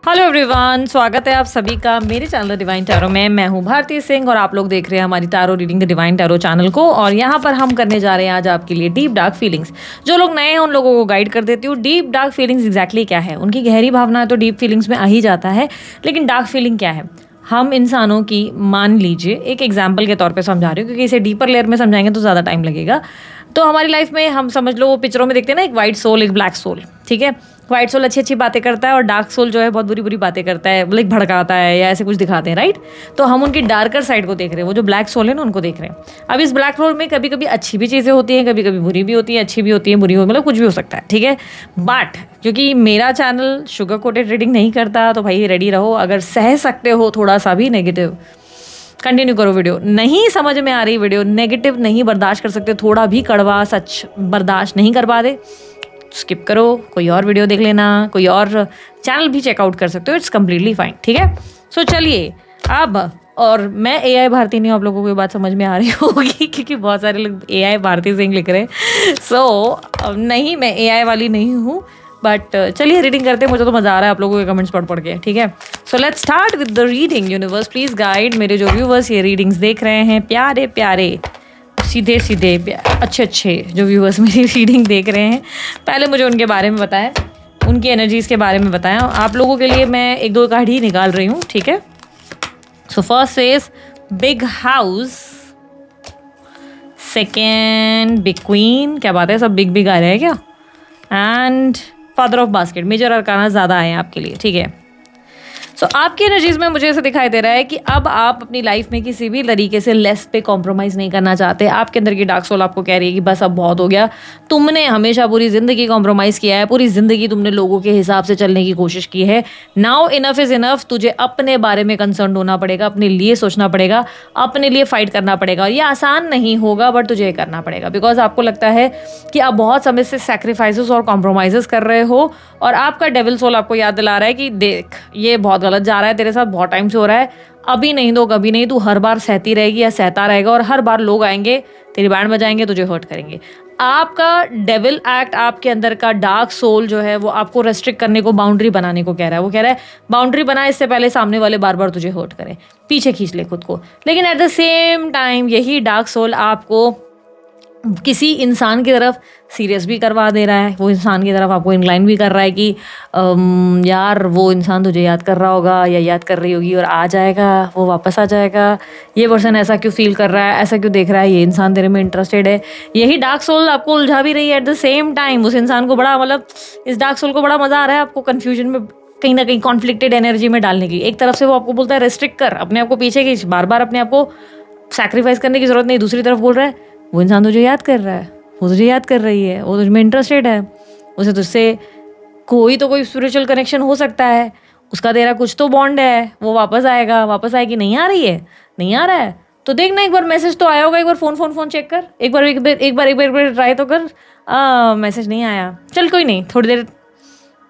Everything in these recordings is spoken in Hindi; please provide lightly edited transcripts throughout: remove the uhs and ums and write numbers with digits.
हेलो एवरीवन, स्वागत है आप सभी का मेरे चैनल डिवाइन टैरो में। मैं हूं भारती सिंह और आप लोग देख रहे हैं हमारी tarot reading the divine tarot channel को। और यहां पर हम करने जा रहे हैं आज आपके लिए डीप डार्क फीलिंग्स। जो लोग नए हैं उन लोगों को गाइड कर देती हूँ। डीप डार्क फीलिंग्स एग्जैक्टली क्या है, उनकी गहरी भावना है तो डीप फीलिंग्स में आ ही जाता है, लेकिन डार्क फीलिंग क्या है हम इंसानों की, मान लीजिए एक एग्जाम्पल के तौर पे समझा रही हूँ क्योंकि इसे डीपर लेयर में समझाएंगे तो ज़्यादा टाइम लगेगा। तो हमारी लाइफ में हम समझ लो वो पिक्चरों में देखते हैं ना, एक वाइट सोल एक ब्लैक सोल, ठीक है। वाइट सोल अच्छी अच्छी बातें करता है और डार्क सोल जो है बहुत बुरी बुरी बातें करता है, लाइक भड़काता है या ऐसे कुछ दिखाते हैं, राइट। तो हम उनकी डार्कर साइड को देख रहे हैं, वो जो ब्लैक सोल है ना उनको देख रहे हैं। अब इस ब्लैक सोल में कभी कभी अच्छी भी चीज़ें होती हैं, कभी कभी बुरी भी होती है, अच्छी भी होती है, बुरी हो, मतलब कुछ भी हो सकता है, ठीक है। बट क्योंकि मेरा चैनल शुगर कोटेड रीडिंग नहीं करता तो भाई रेडी रहो। अगर सह सकते हो थोड़ा सा भी नेगेटिव, कंटिन्यू करो। वीडियो नहीं समझ में आ रही, वीडियो नेगेटिव नहीं बर्दाश्त कर सकते, थोड़ा भी कड़वा सच बर्दाश्त नहीं कर पा दे, स्किप करो, कोई और वीडियो देख लेना, कोई और चैनल भी चेकआउट कर सकते हो, इट्स कम्प्लीटली फाइन, ठीक है। सो चलिए अब, और मैं AI भारती नहीं हूँ, आप लोगों को ये बात समझ में आ रही होगी क्योंकि बहुत सारे लोग AI भारती सिंह लिख रहे हैं। सो नहीं, मैं AI वाली नहीं हूँ, बट चलिए रीडिंग करते हैं। मुझे तो मज़ा आ रहा है आप लोगों के कमेंट्स पढ़ के, ठीक है। So let's start with the reading. Universe please guide मेरे जो व्यूवर्स ये रीडिंग्स देख रहे हैं, प्यारे प्यारे सीधे सीधे अच्छे अच्छे जो व्यूवर्स मेरी रीडिंग देख रहे हैं, पहले मुझे उनके बारे में बताएं, उनकी एनर्जीज़ के बारे में बताएं। आप लोगों के लिए मैं एक दो कार्ड ही निकाल रही हूँ, ठीक है। So first is big house, second big queen, क्या बात है सब बिग बिग आ रहे हैं क्या, and father of basket. Major arcana ज़्यादा आए हैं आपके लिए, ठीक है। सो आपकी एनर्जीज में मुझे ऐसा दिखाई दे रहा है कि अब आप अपनी लाइफ में किसी भी तरीके से लेस पे कॉम्प्रोमाइज़ नहीं करना चाहते। आपके अंदर की डार्क सोल आपको कह रही है कि बस अब बहुत हो गया, तुमने हमेशा पूरी ज़िंदगी कॉम्प्रोमाइज़ किया है, पूरी ज़िंदगी तुमने लोगों के हिसाब से चलने की कोशिश की है। नाउ इनफ इज़ इनफ, तुझे अपने बारे में कंसर्न होना पड़ेगा, अपने लिए सोचना पड़ेगा, अपने लिए फाइट करना पड़ेगा। और ये आसान नहीं होगा बट तुझे करना पड़ेगा, बिकॉज आपको लगता है कि आप बहुत समय से सेक्रीफाइसेस और कॉम्प्रोमाइज़ कर रहे हो। और आपका डेविल सोल आपको याद दिला रहा है कि देख ये बहुत गलत जा रहा है तेरे साथ, बहुत टाइम से हो रहा है, अभी नहीं तो कभी नहीं, तू हर बार सहती रहेगी या सहता रहेगा और हर बार लोग आएंगे तेरी बैंड बजाएंगे, तुझे हर्ट करेंगे। आपका डेविल एक्ट, आपके अंदर का डार्क सोल जो है वो आपको रेस्ट्रिक्ट करने को, बाउंड्री बनाने को कह रहा है। वो कह रहा है बाउंड्री बना, इससे पहले सामने वाले बार बार तुझे हर्ट करें, पीछे खींच ले खुद को। लेकिन एट द सेम टाइम यही डार्क सोल आपको किसी इंसान की तरफ सीरियस भी करवा दे रहा है, वो इंसान की तरफ आपको इंक्लाइन भी कर रहा है कि यार वो इंसान तुझे याद कर रहा होगा या याद कर रही होगी और आ जाएगा, वो वापस आ जाएगा। ये पर्सन ऐसा क्यों फील कर रहा है, ऐसा क्यों देख रहा है, ये इंसान तेरे में इंटरेस्टेड है। यही डार्क सोल आपको उलझा भी रही है। एट द सेम टाइम उस इंसान को बड़ा, मतलब इस डार्क सोल को बड़ा मज़ा आ रहा है आपको कन्फ्यूजन में, कहीं ना कहीं कॉन्फ्लिक्टेड एनर्जी में डालने की। एक तरफ से वो आपको बोलता है रेस्ट्रिक्ट कर, अपने आप को पीछे खींच, बार बार अपने आप को सैक्रिफाइस करने की जरूरत नहीं। दूसरी तरफ बोल रहा है वो इंसान तुझे याद कर रहा है, वो तुझे याद कर रही है, वो तुझमें इंटरेस्टेड है, उसे तुझसे कोई तो कोई स्पिरिचुअल कनेक्शन हो सकता है, उसका तेरा कुछ तो बॉन्ड है, वो वापस आएगा, वापस आएगी। नहीं आ रही है, नहीं आ रहा है तो देखना, एक बार मैसेज तो आया होगा, एक बार फोन चेक कर, एक बार ट्राई तो कर। मैसेज नहीं आया, चल कोई नहीं, थोड़ी देर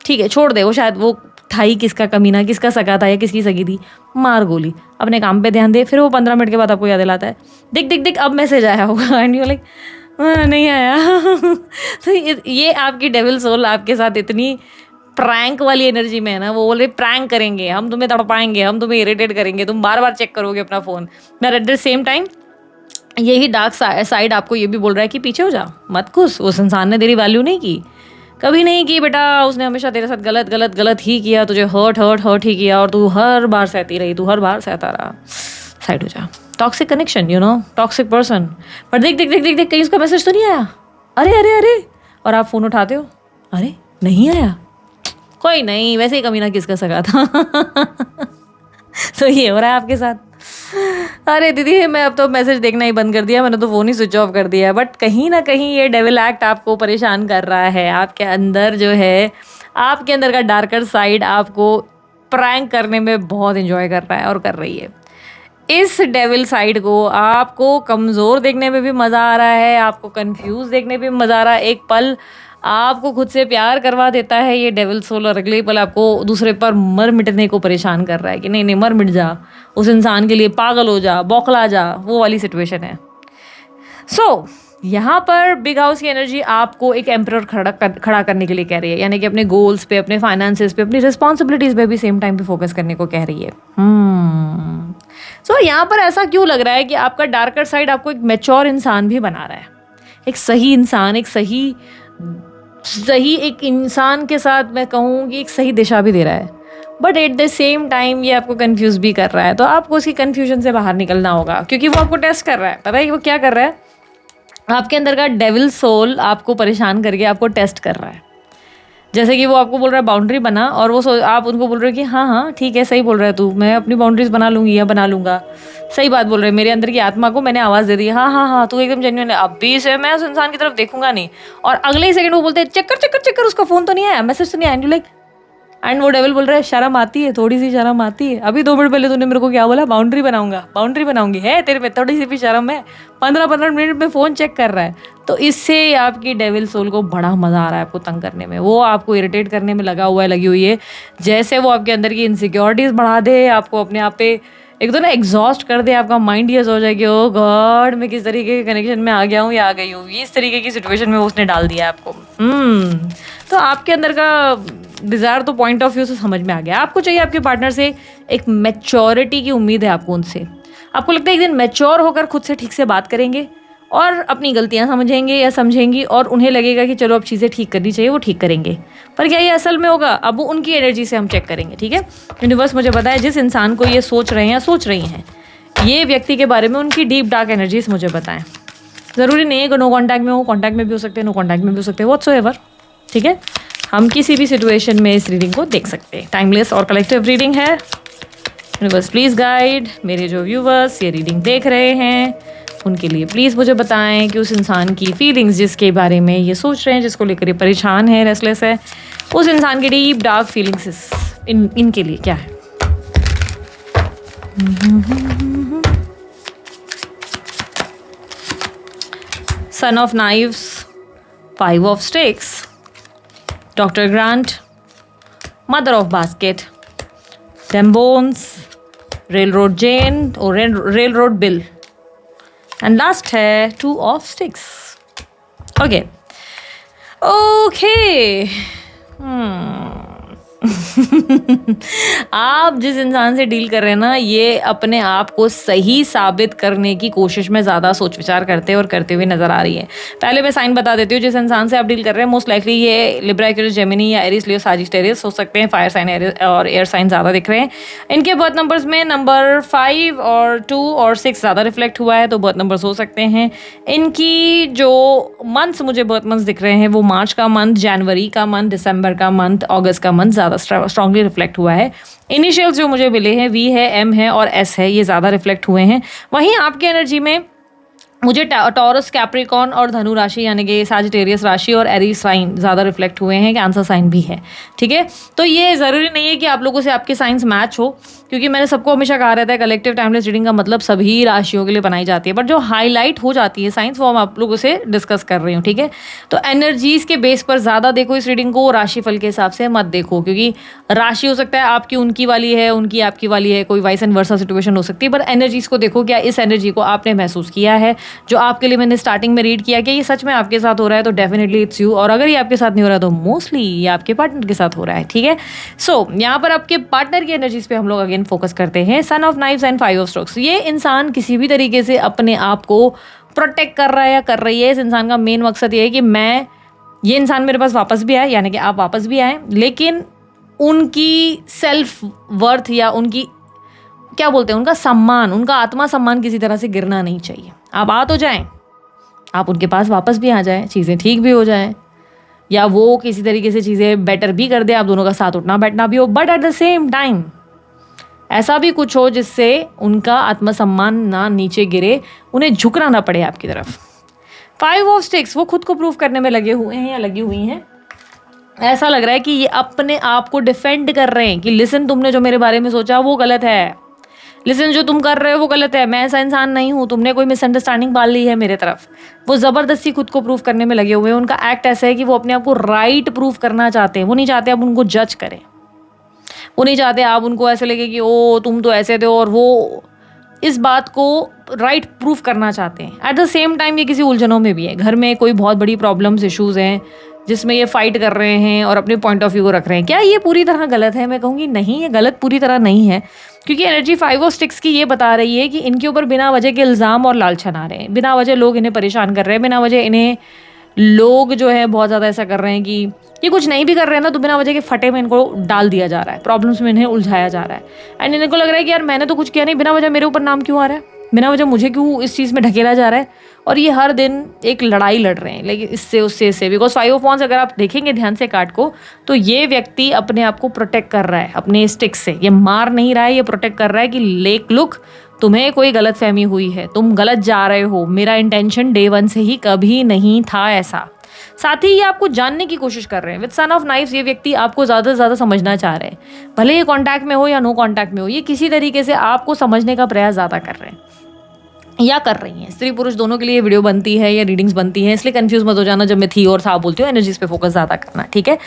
ठीक है छोड़ दे, वो शायद वो था ही किसका कमीना, किसका सगा था या किसकी सगी थी, मार गोली, अपने काम पे ध्यान दे। फिर वो 15 मिनट के बाद आपको याद दिलाता है, देख देख देख अब मैसेज आया होगा, एंड यू लाइक नहीं आया। तो ये आपकी डेविल सोल आपके साथ इतनी प्रैंक वाली एनर्जी में है ना, वो बोल रहे प्रैंक करेंगे हम, तुम्हें तड़पाएंगे हम, तुम्हें इरिटेट करेंगे, तुम बार बार चेक करोगे अपना phone. But at the same time यही डार्क साइड आपको ये भी बोल रहा है कि पीछे हो जा, मत घुस, उस इंसान ने तेरी वैल्यू नहीं की, कभी नहीं की बेटा, उसने हमेशा तेरे साथ गलत गलत गलत ही किया, तुझे हर्ट ही किया और तू हर बार सहती रही, तू हर बार सहता रहा। साइड हो जा, toxic connection, you know, toxic person. पर देख देख देख देख देख कहीं उसका मैसेज तो नहीं आया, अरे अरे अरे, और आप फ़ोन उठाते हो, अरे नहीं आया, कोई नहीं, वैसे ही कमीना किसका सगा था। तो ये हो रहा है आपके साथ। अरे दीदी मैं अब तो मैसेज देखना ही बंद कर दिया, मैंने तो फ़ोन ही स्विच ऑफ कर दिया। बट कहीं ना कहीं ये डेविल एक्ट आपको परेशान कर रहा है। आपके अंदर जो है, आपके अंदर का डार्कर साइड आपको प्रैंक करने में बहुत एंजॉय कर रहा है और कर रही है। इस डेविल साइड को आपको कमज़ोर देखने में भी मज़ा आ रहा है, आपको कंफ्यूज देखने में भी मज़ा आ रहा है। एक पल आपको खुद से प्यार करवा देता है ये डेविल सोल, और अगले पल आपको दूसरे पर मर मिटने को परेशान कर रहा है कि नहीं नहीं मर मिट जा, उस इंसान के लिए पागल हो जा, बौखला जा, वो वाली सिचुएशन है। सो यहाँ पर बिग हाउस की एनर्जी आपको एक एम्परर खड़ा करने के लिए कह रही है, यानी कि अपने गोल्स पे, अपने फाइनेंसेस पे, अपनी रिस्पॉन्सिबिलिटीज पे भी सेम टाइम पे फोकस करने को कह रही है। सो यहाँ पर ऐसा क्यों लग रहा है कि आपका डार्कर साइड आपको एक मैच्योर इंसान भी बना रहा है, एक सही इंसान, एक सही एक इंसान के साथ मैं कहूँ कि एक सही दिशा भी दे रहा है, but at the same time ये आपको कंफ्यूज भी कर रहा है। तो आपको उसकी कंफ्यूजन से बाहर निकलना होगा, क्योंकि वो आपको टेस्ट कर रहा है। पता है वो क्या कर रहा है? आपके अंदर का डेविल सोल आपको परेशान करके आपको टेस्ट कर रहा है। जैसे कि वो आपको बोल रहा है बाउंड्री बना, और वो आप उनको बोल रहे हो कि हाँ हाँ ठीक है, सही बोल रहा है तू, मैं अपनी बाउंड्रीज बना लूँगी या बना लूँगा, सही बात बोल रहे हैं, मेरे अंदर की आत्मा को मैंने आवाज़ दे दी, हाँ हाँ हाँ तू एकदम जेन्युइन है, अब भी से मैं उस इंसान की तरफ देखूंगा नहीं। और अगले ही सेकंड वो बोलते हैं चक्कर चक्कर चक्कर, उसका फ़ोन तो नहीं आया, मैसेज तो नहीं आया, लाइक, एंड वो डेविल बोल रहा है शर्म आती है, थोड़ी सी शर्म आती है, अभी 2 मिनट पहले तूने मेरे को क्या बोला, बाउंड्री बनाऊंगा, बाउंड्री बनाऊंगी, है तेरे में थोड़ी सी भी शर्म है? 15-15 मिनट में फ़ोन चेक कर रहा है। तो इससे आपकी डेविल सोल को बड़ा मज़ा आ रहा है आपको तंग करने में, वो आपको इरिटेट करने में लगी हुई है। जैसे वो आपके अंदर की इनसिक्योरिटीज़ बढ़ा दे, आपको अपने आप पे एक तो ना एग्जॉस्ट कर दे, आपका माइंड ये सोच जाए कि ओ गॉड मैं किस तरीके के कनेक्शन में आ गया हूँ या आ गई हूँ, इस तरीके की सिचुएशन में उसने डाल दिया आपको। तो आपके अंदर का डिज़ायर तो पॉइंट ऑफ व्यू से समझ में आ गया। आपको चाहिए आपके पार्टनर से एक मैच्योरिटी की उम्मीद है आपको उनसे। आपको लगता है एक दिन मैच्योर होकर खुद से ठीक से बात करेंगे और अपनी गलतियां समझेंगे या समझेंगी, और उन्हें लगेगा कि चलो अब चीज़ें ठीक करनी चाहिए, वो ठीक करेंगे। पर क्या ये असल में होगा? अब वो उनकी एनर्जी से हम चेक करेंगे, ठीक है। यूनिवर्स मुझे बताए जिस इंसान को ये सोच रहे हैं या सोच रही हैं ये व्यक्ति के बारे में, उनकी डीप डार्क एनर्जीज मुझे बताएं। ज़रूरी नहीं है कि नो कॉन्टैक्ट में हो, कॉन्टैक्ट में भी हो सकते हैं, नो कॉन्टैक्ट में भी हो सकते हैं, व्हाट्सोएवर, ठीक है। हम किसी भी सिचुएशन में इस रीडिंग को देख सकते हैं। टाइमलेस और कलेक्टिव रीडिंग है। यूनिवर्स प्लीज़ गाइड मेरे जो व्यूवर्स ये रीडिंग देख रहे हैं उनके लिए प्लीज़ मुझे बताएं कि उस इंसान की फीलिंग्स जिसके बारे में ये सोच रहे हैं, जिसको लेकर ये परेशान है, रेस्टलेस है, उस इंसान की डीप डार्क फीलिंग्स इनके लिए क्या है। Son of knives, 5 of sticks, doctor Grant, mother of basket, Tembones, railroad Jen और रेलरोड बिल, एंड लास्ट है 2 ऑफ स्टिक्स। ओके आप जिस इंसान से डील कर रहे हैं ना, ये अपने आप को सही साबित करने की कोशिश में ज़्यादा सोच विचार करते और करते हुए नजर आ रही है। पहले मैं साइन बता देती हूँ, जिस इंसान से आप डील कर रहे हैं मोस्ट लाइकली ये लिब्रा, एक्वेरियस, जेमिनी या एरीज, लियो, साजिटेरियस हो सकते हैं। फायर साइन और एयर साइन ज़्यादा दिख रहे हैं। इनके बर्थ नंबर्स में नंबर 5 और 2 और 6 ज़्यादा रिफ्लेक्ट हुआ है, तो बर्थ नंबर्स हो सकते हैं। इनकी जो मंथ्स मुझे बर्थ मंथ्स दिख रहे हैं वो मार्च का मंथ, जनवरी का मंथ, दिसंबर का मंथ, अगस्त का मंथ ज़्यादा स्ट्रांगली रिफ्लेक्ट हुआ है। इनिशियल्स जो मुझे मिले हैं वी है, एम है और एस है, ये ज़्यादा रिफ्लेक्ट हुए हैं। वहीं आपकी एनर्जी में मुझे टॉरस, कैप्रिकॉर्न और धनु राशि यानी कि सैजिटेरियस राशि और एरीज साइन ज़्यादा रिफ्लेक्ट हुए हैं। कैंसर साइन भी है, ठीक है। तो ये ज़रूरी नहीं है कि आप लोगों से आपके साइंस मैच हो, क्योंकि मैंने सबको हमेशा कहा रहता है कलेक्टिव टाइमलेस रीडिंग का मतलब सभी राशियों के लिए बनाई जाती है, बट जो हाईलाइट हो जाती है साइंस वो हम आप लोगों से डिस्कस कर रही हूँ, ठीक है। तो एनर्जीज के बेस पर ज़्यादा देखो इस रीडिंग को, राशिफल के हिसाब से मत देखो, क्योंकि राशि हो सकता है आपकी उनकी वाली है, उनकी आपकी वाली है, कोई वाइस एंड वर्सा सिचुएशन हो सकती है। पर एनर्जीज को देखो, क्या इस एनर्जी को आपने महसूस किया है? जो आपके लिए मैंने स्टार्टिंग में रीड किया कि ये सच में आपके साथ हो रहा है, तो डेफिनेटली इट्स यू। और अगर ये आपके साथ नहीं हो रहा है तो मोस्टली ये आपके पार्टनर के साथ हो रहा है, ठीक है। सो यहाँ पर आपके पार्टनर की एनर्जीज पे हम लोग अगेन फोकस करते हैं। सन of knives and 5 of strokes, ये इंसान किसी भी तरीके से अपने आप को प्रोटेक्ट कर रहा है या कर रही है। इस इंसान का मेन मकसद ये है कि ये इंसान मेरे पास वापस भी आए, यानी कि आप वापस भी आए, लेकिन उनकी सेल्फ वर्थ या उनकी क्या बोलते हैं, उनका सम्मान, उनका आत्मा सम्मान किसी तरह से गिरना नहीं चाहिए। आप आ तो जाएं, आप उनके पास वापस भी आ जाएं, चीज़ें ठीक भी हो जाएं, या वो किसी तरीके से चीज़ें बेटर भी कर दे, आप दोनों का साथ उठना बैठना भी हो, but at the same time ऐसा भी कुछ हो जिससे उनका आत्मसम्मान ना नीचे गिरे, उन्हें झुकना ना पड़े आपकी तरफ। 5 ऑफ स्टिक्स, वो खुद को प्रूव करने में लगे हुए हैं या लगी हुई हैं। ऐसा लग रहा है कि ये अपने आप को डिफेंड कर रहे हैं कि लिसन, तुमने जो मेरे बारे में सोचा वो गलत है, लिसन जो तुम कर रहे हो वो गलत है, मैं ऐसा इंसान नहीं हूँ, तुमने कोई मिसअंडरस्टैंडिंग पाल ली है मेरे तरफ। वो ज़बरदस्ती खुद को प्रूव करने में लगे हुए हैं। उनका एक्ट ऐसा है कि वो अपने आप को राइट प्रूव करना चाहते हैं। वो नहीं चाहते आप उनको जज करें, वो नहीं चाहते आप उनको ऐसे लगे कि ओ तुम तो ऐसे थे और वो इस बात को राइट प्रूफ करना चाहते हैं। एट द सेम टाइम ये किसी उलझनों में भी है, घर में कोई बहुत बड़ी प्रॉब्लम्स इश्यूज़ हैं जिसमें ये फाइट कर रहे हैं और अपने पॉइंट ऑफ व्यू को रख रहे हैं। क्या ये पूरी तरह गलत है? मैं कहूँगी नहीं, ये गलत पूरी तरह नहीं है, क्योंकि एनर्जी 5 ऑफ स्टिक्स की ये बता रही है कि इनके ऊपर बिना वजह के इल्ज़ाम और लालचन आ रहे हैं, बिना वजह लोग इन्हें परेशान कर रहे हैं, बिना वजह इन्हें लोग जो है बहुत ज़्यादा ऐसा कर रहे हैं कि ये कुछ नहीं भी कर रहे हैं ना तो बिना वजह के फटे में इनको डाल दिया जा रहा है, प्रॉब्लम्स में इन्हें उलझाया जा रहा है। एंड इनको लग रहा है कि यार मैंने तो कुछ किया नहीं, बिना वजह मेरे ऊपर नाम क्यों आ रहा है, बिना वजह मुझे क्यों इस चीज़ में ढकेला जा रहा है। और ये हर दिन एक लड़ाई लड़ रहे हैं, लेकिन इससे उससे इससे, बिकॉज 5 ऑफ वॉन्ड्स अगर आप देखेंगे ध्यान से कार्ड को तो ये व्यक्ति अपने आप को प्रोटेक्ट कर रहा है अपने स्टिक से। ये मार नहीं रहा है, ये प्रोटेक्ट कर रहा है कि लेक लुक तुम्हें कोई गलत फहमी हुई है, तुम गलत जा रहे हो, मेरा इंटेंशन डे 1 से ही कभी नहीं था ऐसा। साथ ही ये आपको जानने की कोशिश कर रहे हैं। विद सन ऑफ नाइफ्स ये व्यक्ति आपको ज़्यादा से ज़्यादा समझना चाह रहे हैं, भले ये कॉन्टैक्ट में हो या नो कॉन्टैक्ट में हो, ये किसी तरीके से आपको समझने का प्रयास ज़्यादा कर रहे हैं या कर रही हैं। स्त्री पुरुष दोनों के लिए वीडियो बनती है या रीडिंग्स बनती हैं, इसलिए कंफ्यूज मत हो जाना जब मैं थी और था बोलती हूँ। एनर्जीज पे फोकस ज़्यादा करना, ठीक है।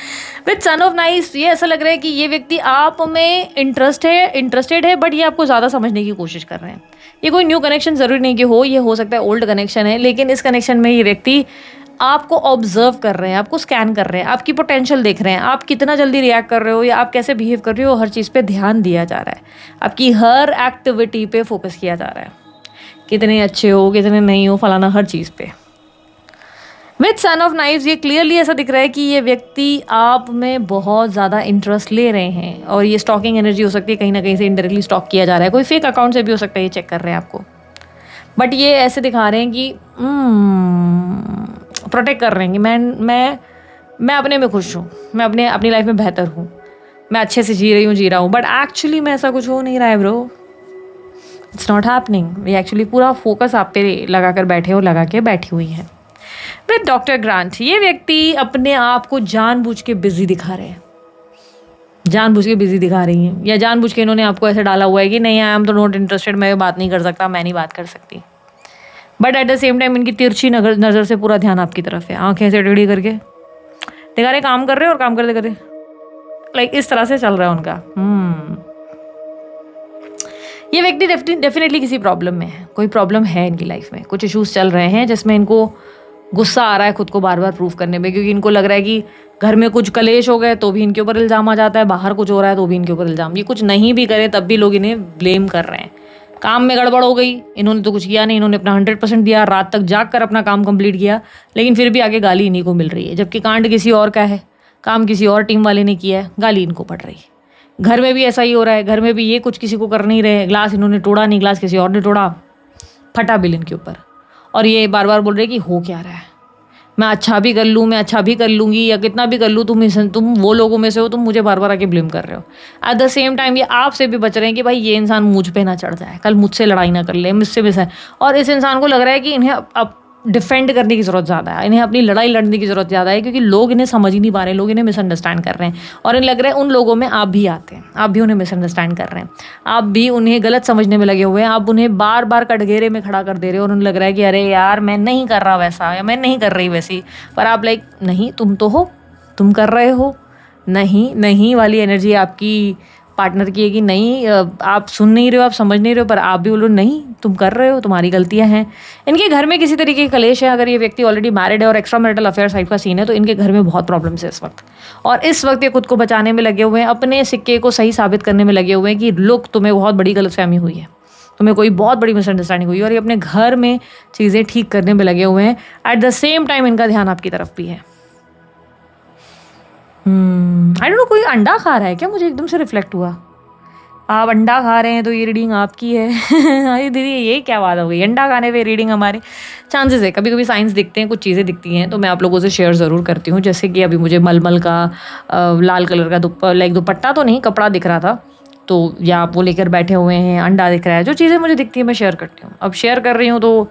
विद सन ऑफ नाइफ्स ये ऐसा लग रहा है कि ये व्यक्ति आप में इंटरेस्टेड है, बट ये आपको ज़्यादा समझने की कोशिश कर रहे हैं। ये कोई न्यू कनेक्शन ज़रूरी नहीं कि हो, ये हो सकता है ओल्ड कनेक्शन है, लेकिन इस कनेक्शन में ये व्यक्ति आपको ऑब्जर्व कर रहे हैं, आपको स्कैन कर रहे हैं, आपकी पोटेंशियल देख रहे हैं, आप कितना जल्दी रिएक्ट कर रहे हो या आप कैसे बिहेव कर रहे हो, हर चीज़ पे ध्यान दिया जा रहा है, आपकी हर एक्टिविटी पे फोकस किया जा रहा है, कितने अच्छे हो कितने नहीं हो, फलाना हर चीज़ पे। विद सन ऑफ नाइफ्स ये क्लियरली ऐसा दिख रहा है कि ये व्यक्ति आप में बहुत ज़्यादा इंटरेस्ट ले रहे हैं, और ये स्टॉकिंग एनर्जी हो सकती है, कहीं ना कहीं से इनडायरेक्टली स्टॉक किया जा रहा है, कोई फेक अकाउंट से भी हो सकता है, ये चेक कर रहे हैं आपको, बट ये ऐसे दिखा रहे हैं कि प्रोटेक्ट कर रहे हैं कि मैं अपने में खुश हूँ, मैं अपनी लाइफ में बेहतर हूँ, मैं अच्छे से जी रहा हूँ, बट एक्चुअली में ऐसा कुछ हो नहीं रहा है ब्रो, इट्स नॉट हैपनिंग। ये एक्चुअली पूरा फोकस आप पे लगा कर बैठे हो, लगा के बैठी हुई हैं। विद डॉक्टर ग्रांट ये व्यक्ति अपने आप को जानबूझ के बिजी दिखा रहे हैं, जानबूझ के बिजी दिखा रही हैं, या जानबूझ के इन्होंने आपको ऐसे डाला हुआ है कि नहीं आई एम तो नॉट इंटरेस्टेड, मैं बात नहीं कर सकता, मैं नहीं बात कर सकती, but at the same time इनकी तिरछी नज़र से पूरा ध्यान आपकी तरफ है, आंखें ऐसे टेढ़ी करके दिखा रहे, काम कर रहे और काम करते करते लाइक इस तरह से चल रहा है उनका। ये व्यक्ति डेफिनेटली किसी प्रॉब्लम में है, कोई प्रॉब्लम है इनकी लाइफ में, कुछ इश्यूज चल रहे हैं जिसमें इनको गुस्सा आ रहा है खुद को बार बार प्रूव करने में, क्योंकि इनको लग रहा है कि घर में कुछ कलेश हो गए तो भी इनके ऊपर इल्ज़ाम आ जाता है, बाहर कुछ हो रहा है तो भी इनके ऊपर इल्ज़ाम, ये कुछ नहीं भी करे तब भी लोग इन्हें ब्लेम कर रहे हैं। काम में गड़बड़ हो गई, इन्होंने तो कुछ किया नहीं, इन्होंने अपना 100% दिया, रात तक जाग कर अपना काम कंप्लीट किया, लेकिन फिर भी आगे गाली इन्हीं को मिल रही है, जबकि कांड किसी और का है, काम किसी और टीम वाले ने किया है, गाली इनको पड़ रही है। घर में भी ऐसा ही हो रहा है, घर में भी ये कुछ किसी को कर नहीं रहे, ग्लास इन्होंने तोड़ा नहीं, ग्लास किसी और ने तोड़ा, फटा बिल इनके ऊपर, और ये बार बार बोल रहे कि हो क्या रहा है, मैं अच्छा भी कर लूँ, मैं अच्छा भी कर लूँगी, या कितना भी कर लूँ, तुम वो लोगों में से हो, तुम मुझे बार बार आके ब्लेम कर रहे हो। एट द सेम टाइम ये आपसे भी बच रहे हैं कि भाई ये इंसान मुझ पे ना चढ़ जाए, कल मुझसे लड़ाई ना कर ले, मुझसे भी सही। और इस इंसान को लग रहा है कि इन्हें अब डिफेंड करने की ज़रूरत ज़्यादा है, इन्हें अपनी लड़ाई लड़ने की ज़रूरत ज़्यादा है, क्योंकि लोग इन्हें समझ ही नहीं पा रहे, लोग इन्हें मिसअंडरस्टैंड कर रहे हैं, और इन्हें लग रहा है उन लोगों में आप भी आते हैं, आप भी उन्हें मिसअंडरस्टैंड कर रहे हैं, आप भी उन्हें गलत समझने में लगे हुए हैं, आप उन्हें बार बार कटघरे में खड़ा कर दे रहे हो, और उन्हें लग रहा है कि अरे यार मैं नहीं कर रहा वैसा, या मैं नहीं कर रही वैसी, पर आप लाइक नहीं, तुम तो हो, तुम कर रहे हो, नहीं वाली एनर्जी आपकी पार्टनर की है कि नहीं आप सुन नहीं रहे हो, आप समझ नहीं रहे हो, पर आप भी बोलो नहीं तुम कर रहे हो, तुम्हारी गलतियां हैं। इनके घर में किसी तरीके की कलेश है, अगर ये व्यक्ति ऑलरेडी मैरिड है और एक्स्ट्रा मैरिटल अफेयर साइड का सीन है, तो इनके घर में बहुत प्रॉब्लम्स है इस वक्त, और इस वक्त ये खुद को बचाने में लगे हुए हैं, अपने सिक्के को सही साबित करने में लगे हुए हैं कि लोग तुम्हें बहुत बड़ी गलतफहमी हुई है, तुम्हें कोई बहुत बड़ी मिसअंडरस्टैंडिंग हुई है, और ये अपने घर में चीज़ें ठीक करने में लगे हुए हैं। एट द सेम टाइम इनका ध्यान आपकी तरफ भी है। आई डोंट नो, कोई अंडा खा रहा है क्या, मुझे एकदम से रिफ्लेक्ट हुआ, आप अंडा खा रहे हैं तो ये रीडिंग आपकी है। अरे दीदी ये क्या बात हो गई, अंडा खाने पे रीडिंग हमारे चांसेस है, कभी कभी साइंस दिखते हैं, कुछ चीज़ें दिखती हैं, तो मैं आप लोगों से शेयर ज़रूर करती हूँ। जैसे कि अभी मुझे मलमल का लाल कलर का दुपट्टा तो नहीं, कपड़ा दिख रहा था, तो या आप वो लेकर बैठे हुए हैं, अंडा दिख रहा है, जो चीज़ें मुझे दिखती है मैं शेयर करती हूँ। अब शेयर कर रही हूँ तो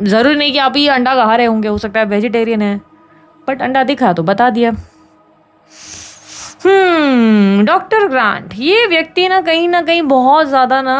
ज़रूरी नहीं कि आप ही अंडा खा रहे होंगे, हो सकता है वेजिटेरियन है, बट अंडा दिखा तो बता दिया। डॉक्टर ग्रांट ये व्यक्ति ना कहीं बहुत ज़्यादा ना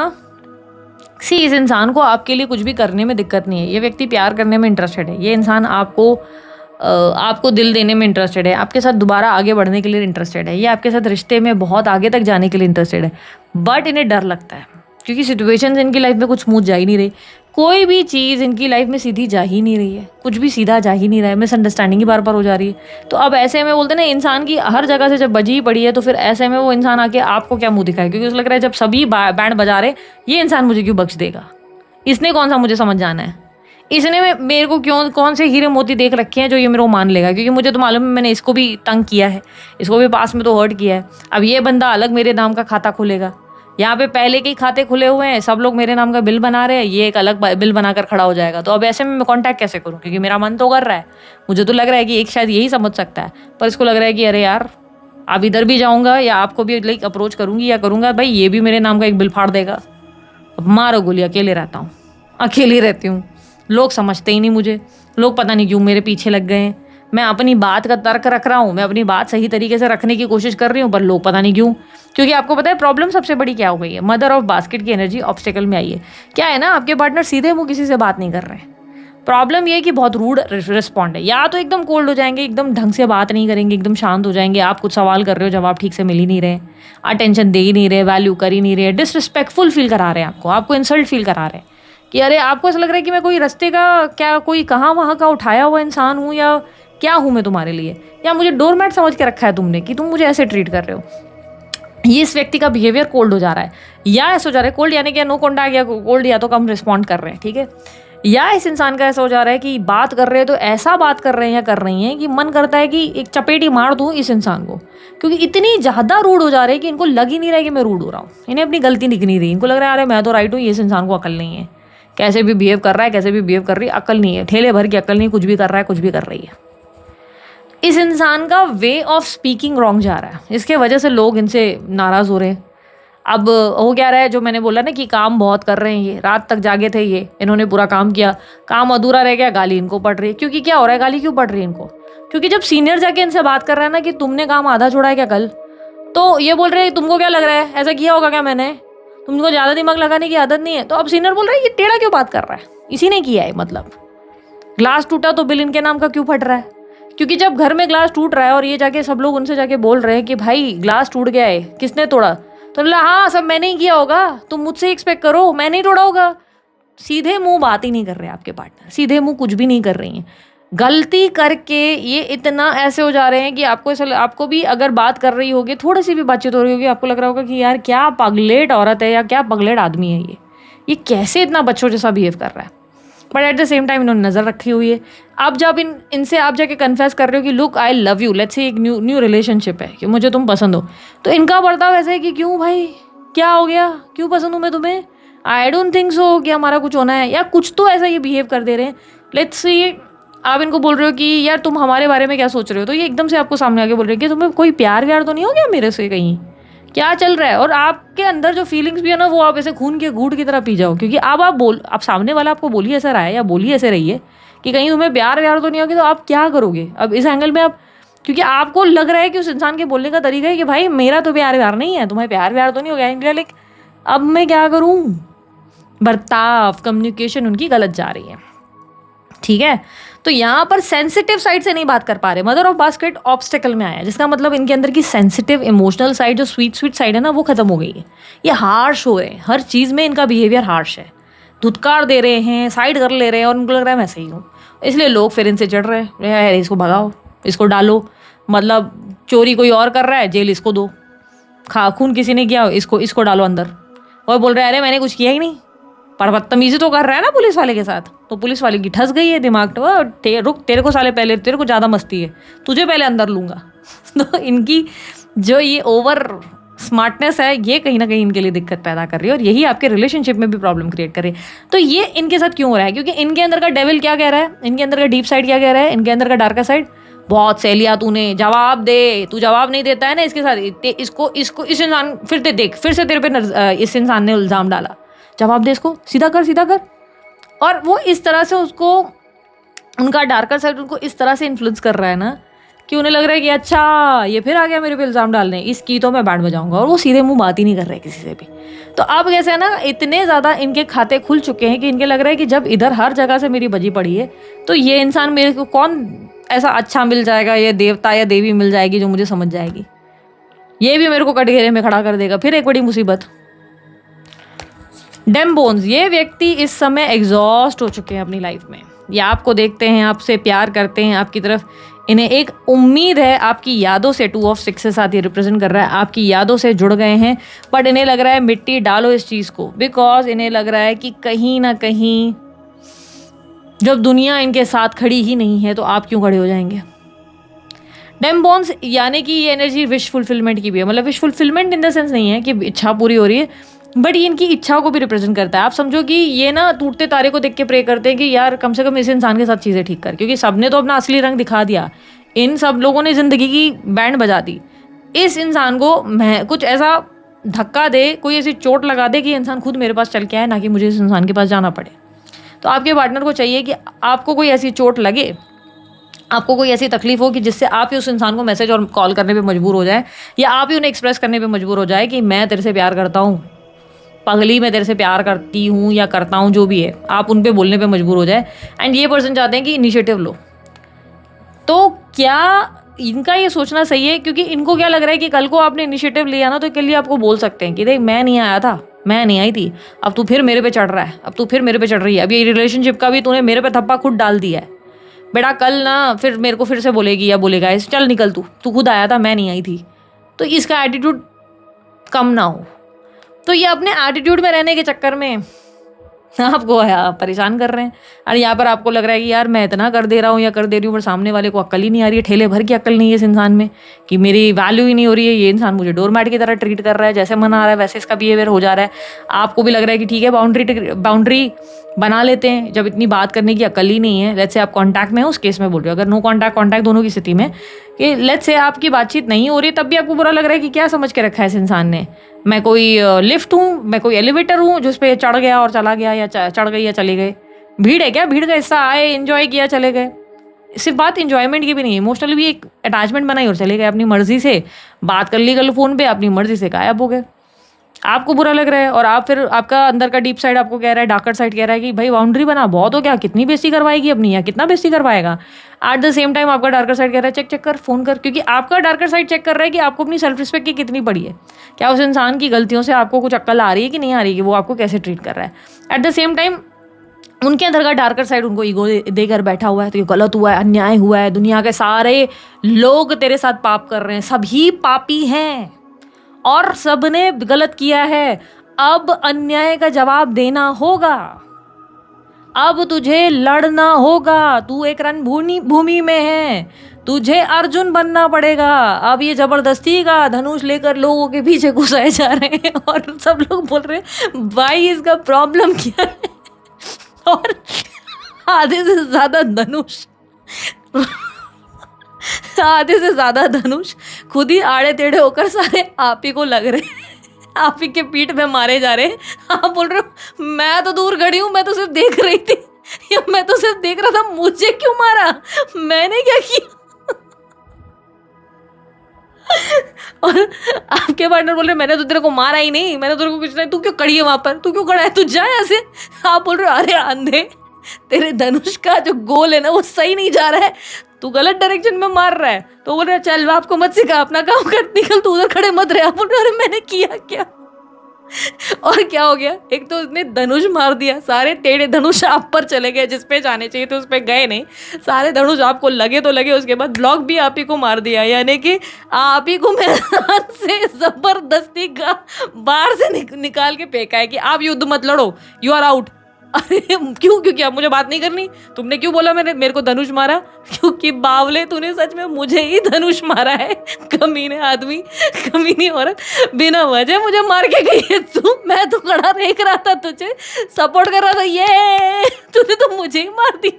इस इंसान को आपके लिए कुछ भी करने में दिक्कत नहीं है, ये व्यक्ति प्यार करने में इंटरेस्टेड है, ये इंसान आपको दिल देने में इंटरेस्टेड है, आपके साथ दोबारा आगे बढ़ने के लिए इंटरेस्टेड है, ये आपके साथ रिश्ते में बहुत आगे तक जाने के लिए इंटरेस्टेड है, बट इन्हें डर लगता है क्योंकि सिचुएशंस इनकी लाइफ में कुछ स्मूथ जा ही नहीं रही, कोई भी चीज़ इनकी लाइफ में सीधी जा ही नहीं रही है, कुछ भी सीधा जा ही नहीं रहा है, मिसअंडरस्टैंडिंग ही बार बार हो जा रही है। तो अब ऐसे में बोलते ना इंसान की हर जगह से जब बजी ही पड़ी है तो फिर ऐसे में वो इंसान आके आपको क्या मुंह दिखाए, क्योंकि उसे लग रहा है जब सभी बैंड बजा रहे ये इंसान मुझे क्यों बख्श देगा, इसने कौन सा मुझे समझ जाना है, इसने मेरे को क्यों कौन से हीरे मोती देख रखे हैं जो ये मेरे को मान लेगा, क्योंकि मुझे तो मालूम है मैंने इसको भी तंग किया है, इसको भी पास में तो हर्ट किया है। अब ये बंदा अलग मेरे नाम का खाता खोलेगा, यहाँ पे पहले के ही खाते खुले हुए हैं, सब लोग मेरे नाम का बिल बना रहे हैं, ये एक अलग बिल बनाकर खड़ा हो जाएगा। तो अब ऐसे में मैं कांटेक्ट कैसे करूँ, क्योंकि मेरा मन तो कर रहा है, मुझे तो लग रहा है कि एक शायद यही समझ सकता है, पर इसको लग रहा है कि अरे यार अब इधर भी जाऊँगा या आपको भी लाइक अप्रोच करूँगी या करूँगा, भाई ये भी मेरे नाम का एक बिल फाड़ देगा। अब मारो गोली, अकेले रहता हूँ, अकेली रहती हूँ, लोग समझते ही नहीं मुझे, लोग पता नहीं क्यों मेरे पीछे लग गए हैं। मैं अपनी बात का तर्क रख रहा हूँ, मैं अपनी बात सही तरीके से रखने की कोशिश कर रही हूँ, पर लोग पता नहीं क्यों, क्योंकि आपको पता है प्रॉब्लम सबसे बड़ी क्या हो गई है, मदर ऑफ बास्केट की एनर्जी ऑब्स्टेकल में आई है। क्या है ना, आपके पार्टनर सीधे मुंह किसी से बात नहीं कर रहे हैं, प्रॉब्लम ये है कि बहुत रूड रिस्पॉन्ड है, या तो एकदम कोल्ड हो जाएंगे, एकदम ढंग से बात नहीं करेंगे, एकदम शांत हो जाएंगे, आप कुछ सवाल कर रहे हो जवाब ठीक से मिल ही नहीं रहे, अटेंशन दे ही नहीं रहे, वैल्यू कर ही नहीं रहे, डिसरिस्पेक्टफुल फील करा रहे हैं आपको इंसल्ट फील करा रहे हैं कि अरे आपको ऐसा लग रहा है कि मैं कोई रास्ते का क्या कोई कहाँ वहाँ का उठाया हुआ इंसान हूँ या क्या हूँ मैं तुम्हारे लिए, या मुझे डोरमैट समझ के रखा है तुमने कि तुम मुझे ऐसे ट्रीट कर रहे हो। ये इस व्यक्ति का बिहेवियर कोल्ड हो जा रहा है, या ऐसा हो जा रहा है कोल्ड यानी कि नो कॉन्टैक्ट या कोल्ड, या तो कम रिस्पॉन्ड कर रहे हैं, ठीक है, या इस इंसान का ऐसा हो जा रहा है कि बात कर रहे हैं तो ऐसा बात कर रहे हैं या कर रही हैं कि मन करता है कि एक चपेटी मार दूँ इस इंसान को, क्योंकि इतनी ज़्यादा रूड हो जा रहे हैं कि इनको लग ही नहीं रहा है कि मैं रूड हो रहा हूँ, इन्हें अपनी गलती दिख नहीं रही, इनको लग रहा है अरे मैं तो राइट हूँ, इस इंसान को अकल नहीं है, कैसे भी बिहेव कर रहा है, कैसे भी बिहेव कर रही है, अकल नहीं है, ठेले भर की अकल नहीं, कुछ भी कर रहा है, कुछ भी कर रही है। इस इंसान का वे ऑफ स्पीकिंग रॉन्ग जा रहा है, इसके वजह से लोग इनसे नाराज़ हो रहे हैं। अब हो क्या रहा है, जो मैंने बोला ना कि काम बहुत कर रहे हैं, ये रात तक जागे थे, ये इन्होंने पूरा काम किया, काम अधूरा रह गया, गाली इनको पड़ रही है। क्योंकि क्या हो रहा है, गाली क्यों पड़ रही है इनको, क्योंकि जब सीनियर जाके इनसे बात कर रहा है ना कि तुमने काम आधा छोड़ा है क्या कल, तो ये बोल रहे हैं तुमको क्या लग रहा है ऐसा किया होगा क्या मैंने, तुमको ज़्यादा दिमाग लगाने की आदत नहीं है। तो अब सीनियर बोल रहा है ये टेढ़ा क्यों बात कर रहा है, इसी ने किया है, मतलब ग्लास टूटा तो बिल इनके नाम का क्यों फट रहा है, क्योंकि जब घर में ग्लास टूट रहा है और ये जाके सब लोग उनसे जाके बोल रहे हैं कि भाई ग्लास टूट गया है, किसने तोड़ा, तो बोला हाँ सब मैंने ही किया होगा, तुम मुझसे एक्सपेक्ट करो मैंने ही तोड़ा होगा। सीधे मुंह बात ही नहीं कर रहे आपके पार्टनर, सीधे मुंह कुछ भी नहीं कर रही हैं, गलती करके ये इतना ऐसे हो जा रहे हैं कि आपको ऐसा, आपको भी अगर बात कर रही होगी, थोड़ी सी भी बातचीत हो रही होगी, आपको लग रहा होगा कि यार क्या पगलेट औरत है या क्या पगलेट आदमी है, ये कैसे इतना बच्चों जैसा बिहेव कर रहा है। But at the same time इन्होंने नज़र रखी हुई है। अब जब इनसे आप जाके कन्फेस कर रहे हो कि look I love you, let's say एक न्यू रिलेशनशिप है कि मुझे तुम पसंद हो, तो इनका बर्ताव ऐसे है कि क्यों भाई क्या हो गया, क्यों पसंद हूँ मैं तुम्हें, आई डोंट थिंक सो कि हमारा कुछ होना है, या कुछ तो ऐसा ये बिहेव कर दे रहे हैं। लेट्स से आप इनको बोल रहे हो कि यार तुम हमारे बारे में क्या सोच रहे हो, तो ये एकदम से आपको सामने आके बोल रहे हैं कि तुम्हें कोई प्यार व्यार तो नहीं हो गया मेरे से, कहीं क्या चल रहा है। और आपके अंदर जो फीलिंग्स भी है ना वो आप ऐसे खून के घूंट की तरह पी जाओ, क्योंकि अब आप सामने वाला आपको बोली ऐसा रहा है या बोली ऐसे रही है कि कहीं तुम्हें प्यार व्यार तो नहीं होगी, तो आप क्या करोगे अब इस एंगल में आप, क्योंकि आपको लग रहा है कि उस इंसान के बोलने का तरीका है कि भाई मेरा तो प्यार व्यार नहीं है, तुम्हें प्यार व्यार तो नहीं हो गया, लाइक अब मैं क्या करूँ, बर्ताव कम्युनिकेशन उनकी गलत जा रही है, ठीक है। तो यहाँ पर सेंसिटिव साइड से नहीं बात कर पा रहे, मदर ऑफ बास्केट ऑब्स्टेकल में आया, जिसका मतलब इनके अंदर की सेंसिटिव इमोशनल साइड, जो स्वीट साइड है ना, वो खत्म हो गई है। ये हार्श हो रहे हैं, हर चीज़ में इनका बिहेवियर हार्श है, धुतकार दे रहे हैं, साइड कर ले रहे हैं, और उनको लग रहा है मैं सही हूँ, इसलिए लोग फिर इनसे चढ़ रहे हैं, यार इसको भगाओ, इसको डालो, मतलब चोरी कोई और कर रहा है जेल इसको दो, खून किसी ने किया इसको डालो अंदर, और बोल रहे हैं अरे मैंने कुछ किया ही नहीं, पर बदतमीजी तो कर रहा है ना पुलिस वाले के साथ, तो पुलिस वाले की ठस गई है दिमाग, तो रुक तेरे को साले पहले, तेरे को ज़्यादा मस्ती है, तुझे पहले अंदर लूँगा। तो इनकी जो ये ओवर स्मार्टनेस है, ये कहीं ना कहीं इनके लिए दिक्कत पैदा कर रही है, और यही आपके रिलेशनशिप में भी प्रॉब्लम क्रिएट कर रही है। तो ये इनके साथ क्यों हो रहा है, क्योंकि इनके अंदर का डेविल क्या कह रहा है, इनके अंदर का डीप साइड क्या कह रहा है, इनके अंदर का डार्कर साइड, बहुत सह लिया तूने, जवाब दे, तू जवाब नहीं देता है ना इसके साथ, इसको इस इंसान फिर से देख, फिर से तेरे पे इस इंसान ने इल्ज़ाम डाला, जवाब दे इसको, सीधा कर। और वो इस तरह से उसको, उनका डार्कर साइड उनको इस तरह से इन्फ्लुएंस कर रहा है ना कि उन्हें लग रहा है कि अच्छा ये फिर आ गया मेरे पे इल्ज़ाम डालने, इसकी तो मैं बैंड बजाऊंगा, और वो सीधे मुंह बात ही नहीं कर रहे किसी से भी। तो अब कैसे है ना, इतने ज़्यादा इनके खाते खुल चुके हैं कि इनके लग रहा है कि जब इधर हर जगह से मेरी बजी पड़ी है, तो ये इंसान मेरे को कौन ऐसा अच्छा मिल जाएगा, ये देवता या देवी मिल जाएगी जो मुझे समझ जाएगी, ये भी मेरे को कटघरे में खड़ा कर देगा, फिर एक बड़ी मुसीबत। डेम बोन्स, ये व्यक्ति इस समय एग्जॉस्ट हो चुके हैं अपनी लाइफ में। ये आपको देखते हैं, आपसे प्यार करते हैं, आपकी तरफ इन्हें एक उम्मीद है, आपकी यादों से 2 ऑफ 6 के साथ ये रिप्रेजेंट कर रहा है, आपकी यादों से जुड़ गए हैं। बट इन्हें लग रहा है मिट्टी डालो इस चीज़ को, बिकॉज इन्हें लग रहा है कि कहीं ना कहीं जब दुनिया इनके साथ खड़ी ही नहीं है तो आप क्यों खड़े हो जाएंगे। डेम बोन्स यानी कि ये एनर्जी विश फुलफिलमेंट की भी है, मतलब wish fulfilment in the sense नहीं है कि इच्छा पूरी हो रही है, बट ये इनकी इच्छाओं को भी रिप्रेजेंट करता है। आप समझो कि ये ना टूटते तारे को देख के प्रे करते हैं कि यार कम से कम इस इंसान के साथ चीज़ें ठीक कर, क्योंकि सबने तो अपना असली रंग दिखा दिया, इन सब लोगों ने ज़िंदगी की बैंड बजा दी। इस इंसान को कुछ ऐसा धक्का दे, कोई ऐसी चोट लगा दे कि इंसान खुद मेरे पास चल के आए, ना कि मुझे इस इंसान के पास जाना पड़े। तो आपके पार्टनर को चाहिए कि आपको कोई ऐसी चोट लगे, आपको कोई ऐसी तकलीफ हो कि जिससे आप ही उस इंसान को मैसेज और कॉल करने पे मजबूर हो जाए, या आप ही उन्हें एक्सप्रेस करने पे मजबूर हो जाए कि मैं तेरे से प्यार करता हूँ, पगली मैं तेरे से प्यार करती हूँ या करता हूँ, जो भी है, आप उन पे बोलने पे मजबूर हो जाए। एंड ये पर्सन चाहते हैं कि इनिशिएटिव लो। तो क्या इनका ये सोचना सही है? क्योंकि इनको क्या लग रहा है कि कल को आपने इनिशिएटिव लिया ना, तो के लिए आपको बोल सकते हैं कि देख मैं नहीं आया था, मैं नहीं आई थी, अब तू फिर मेरे पे चढ़ रहा है, अब तू फिर मेरे पे चढ़ रही है, अब ये रिलेशनशिप का भी तूने मेरे पे थप्पा खुद डाल दिया है बेटा, कल ना फिर मेरे को फिर से बोलेगी या बोलेगा चल निकल, तू खुद आया था, मैं नहीं आई थी। तो इसका एटीट्यूड कम ना हो। तो ये अपने एटीट्यूड में रहने के चक्कर में आपको परेशान कर रहे हैं। और यहाँ पर आपको लग रहा है कि यार मैं इतना कर दे रहा हूँ या कर दे रही हूँ, पर सामने वाले को अक्ल ही नहीं आ रही है, ठेले भर की अक्ल नहीं है इस इंसान में कि मेरी वैल्यू ही नहीं हो रही है, ये इंसान मुझे डोरमैट की तरह ट्रीट कर रहा है, जैसे मन आ रहा है वैसे इसका बिहेवियर हो जा रहा है। आपको भी लग रहा है कि ठीक है बाउंड्री बना लेते हैं, जब इतनी बात करने की अक्ल ही नहीं है। लेट्स से आप कांटेक्ट में हो, उस केस में बोल रहे हो, अगर नो कांटेक्ट दोनों की स्थिति में कि लेट्स से आपकी बातचीत नहीं हो रही, तब भी आपको बुरा लग रहा है कि क्या समझ के रखा है इस इंसान ने, मैं कोई लिफ्ट हूँ, मैं कोई एलिवेटर हूँ जिस पे चढ़ गया और चला गया, या चढ़ गई या चले गए। भीड़ है क्या? भीड़ का हिस्सा आए, एंजॉय किया, चले गए। सिर्फ बात इंजॉयमेंट की भी नहीं है, इमोशनली भी एक अटैचमेंट बनाई और चले गए, अपनी मर्जी से बात कर ली कल फ़ोन पे, अपनी मर्जी से गायब हो गए। आपको बुरा लग रहा है और आप फिर आपका अंदर का डीप साइड आपको कह रहा है, डार्कर साइड कह रहा है कि भाई बाउंड्री बना, बहुत हो गया, कितनी बेइज्जती करवाएगी अपनी, या कितना बेइज्जती करवाएगा। एट द सेम टाइम आपका डार्कर साइड कह रहा है चेक कर, फोन कर, क्योंकि आपका डार्कर साइड चेक कर रहा है कि आपको अपनी सेल्फ रिस्पेक्ट की कितनी पड़ी है, क्या उस इंसान की गलतियों से आपको कुछ अक्ल आ रही है कि नहीं आ रही है, कि वो आपको कैसे ट्रीट कर रहा है। एट द सेम टाइम उनके अंदर का डार्कर साइड उनको ईगो देकर बैठा हुआ है, तो ये गलत हुआ है, अन्याय हुआ है, दुनिया के सारे लोग तेरे साथ पाप कर रहे हैं, सभी पापी हैं और सबने गलत किया है, अब अन्याय का जवाब देना होगा, अब तुझे लड़ना होगा, तू एक रणभूमि में है, तुझे अर्जुन बनना पड़ेगा। अब ये जबरदस्ती का धनुष लेकर लोगों के पीछे घुसाए जा रहे हैं और सब लोग बोल रहे हैं भाई इसका प्रॉब्लम क्या है, और आधे से ज्यादा धनुष खुद ही आड़े टेढ़े होकर सारे आप ही को लग रहे हैं, आप ही के पीठ में मारे जा रहे हैं। आप बोल रहे हो मैं तो दूर खड़ी हूँ, मैं तो सिर्फ देख रही थी, या मैं तो सिर्फ देख रहा था, मुझे क्यों मारा, मैंने क्या किया। और आपके पार्टनर बोल रहे मैंने तो तेरे को मारा ही नहीं, मैंने तेरे को कुछ नहीं, तू क्यों खड़ी है वहां पर, तू क्यों खड़ा है, तू जा ऐसे। आप बोल रहे हो अरे अंधे, तेरे धनुष का जो गोल है ना वो सही नहीं जा रहा है, तू गलत डायरेक्शन में मार रहा है। तो बोल रहे चल आपको मत सिखा, अपना काम कर, निकल, तू उधर खड़े मत रहे। आप बोल रहे अरे मैंने किया क्या, और क्या हो गया, एक तो उसने धनुष मार दिया, सारे टेढ़े धनुष आप पर चले गए, जिस पे जाने चाहिए थे उस पे गए नहीं, सारे धनुष आपको लगे तो लगे, उसके बाद ब्लॉक भी आप ही को मार दिया, यानी कि आप ही को मैदान से जबरदस्ती का बाहर से निकाल के फेंका है कि आप युद्ध मत लड़ो, यू आर आउट। अरे क्यों, क्योंकि अब मुझे बात नहीं करनी, तुमने क्यों बोला मेरे को धनुष मारा, क्योंकि बावले तूने सच में मुझे ही धनुष मारा है, कमीने आदमी, कमीनी औरत, बिना वजह मुझे मार के गई है तू, मैं तो खड़ा देख रहा था, तुझे सपोर्ट कर रहा था, ये तूने तो मुझे ही मार दी।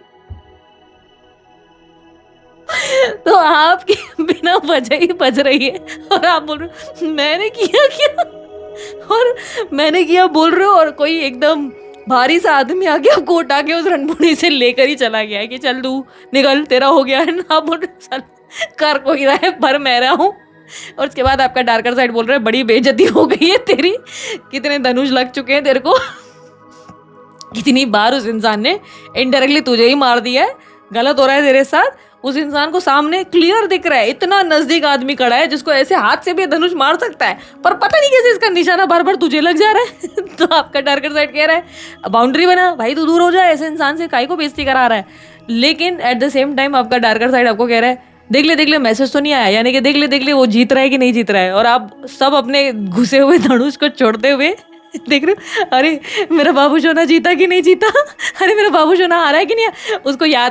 तो आपकी बिना वजह ही बज रही है और आप बोल रहे हो मैंने किया क्या, और मैंने किया बोल रहे हो, और कोई एकदम भारी सा आदमी आ गया, कोट आके उस रणभूमि से लेकर ही चला गया है कि चल तू निकल, तेरा हो गया है ना। बोल रहे चल कर कोई रहा है, पर मैं रहा हूँ। और उसके बाद आपका डार्कर साइड बोल रहा है बड़ी बेइज्जती हो गई है तेरी, कितने धनुष लग चुके हैं तेरे को, कितनी बार उस इंसान ने इनडायरेक्टली तुझे ही मार दिया है, गलत हो रहा है तेरे साथ, उस इंसान को सामने क्लियर दिख रहा है, इतना नजदीक आदमी खड़ा है जिसको ऐसे हाथ से भी धनुष मार सकता है, पर पता नहीं कैसे इसका निशाना बार बार तुझे लग जा रहा है। तो आपका डार्कर साइड कह रहा है बाउंड्री बना भाई, तू दूर हो जाए, ऐसे इंसान से काहे को बेइज्जती करा रहा है। लेकिन एट द सेम टाइम आपका डार्कर साइड आपको कह रहा है देख ले मैसेज तो नहीं आया, यानी कि देख ले वो जीत रहा है कि नहीं जीत रहा है। और आप सब अपने घुसे हुए धनुष को छोड़ते हुए देख रहे हो, अरे मेरा बाबू सोना जीता कि नहीं जीता, अरे मेरा बाबू सोना आ रहा है कि नहीं।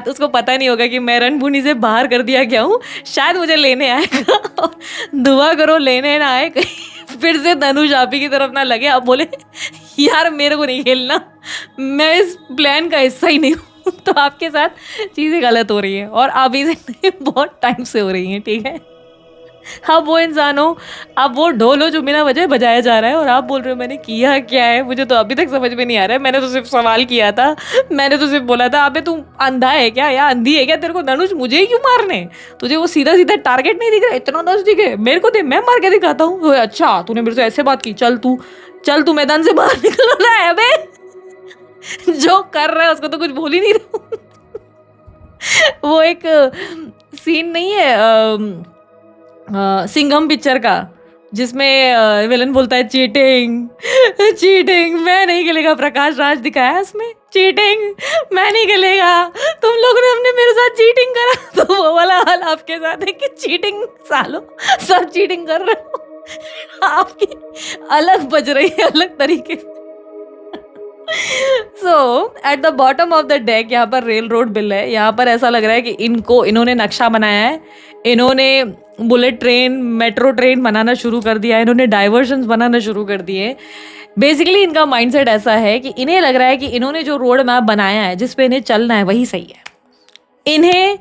उसको पता नहीं होगा कि मैं रणभूमि से बाहर कर दिया गया हूँ, शायद मुझे लेने आएगा। दुआ करो लेने ना आए, फिर से धनुष आप ही की तरफ ना लगे, आप बोले यार मेरे को नहीं खेलना, मैं इस प्लान का हिस्सा ही नहीं हूँ। तो आपके साथ चीज़ें गलत हो रही हैं और अभी से बहुत टाइम से हो रही हैं, ठीक है। आप वो इंसान हो, आप वो ढोल हो जो बिना वजह बजाया जा रहा है और आप बोल रहे हो मैंने किया क्या है, मुझे तो अभी तक समझ में नहीं आ रहा है। मैंने तो सिर्फ सवाल किया था, मैंने तो सिर्फ बोला था अबे तू अंधा है क्या या अंधी है क्या, तेरे को धनुष मुझे ही क्यों मारने, तुझे वो सीधा सीधा टारगेट नहीं दिख रहा, इतना नजदीक है, मेरे को दे मैं मार के दिखाता हूँ। अच्छा तूने मेरे से ऐसे बात की, चल तू मैदान से बाहर निकल रहा है, अबे जो कर रहा है उसको तो कुछ बोल ही नहीं रहा। वो एक सीन नहीं है सिंघम पिक्चर का जिसमें विलन बोलता है चीटिंग मैं नहीं खेलेगा, प्रकाश राज दिखाया है उसमें, चीटिंग मैं नहीं खेलेगा, तुम लोगों ने हमने मेरे साथ चीटिंग करा। तो वो वाला हाल आपके साथ है कि चीटिंग सालों सब चीटिंग कर रहे हो, आपकी अलग बज रही है अलग तरीके से। So at the bottom of the deck यहाँ पर रेल रोड बिल है। यहाँ पर ऐसा लग रहा है कि इन्होंने नक्शा बनाया है, इन्होंने बुलेट ट्रेन मेट्रो ट्रेन बनाना शुरू कर दिया है, इन्होंने डाइवर्जन्स बनाना शुरू कर दिए। बेसिकली इनका माइंडसेट ऐसा है कि इन्हें लग रहा है कि इन्होंने जो रोड मैप बनाया है जिस पे इन्हें चलना है वही सही है। इन्हें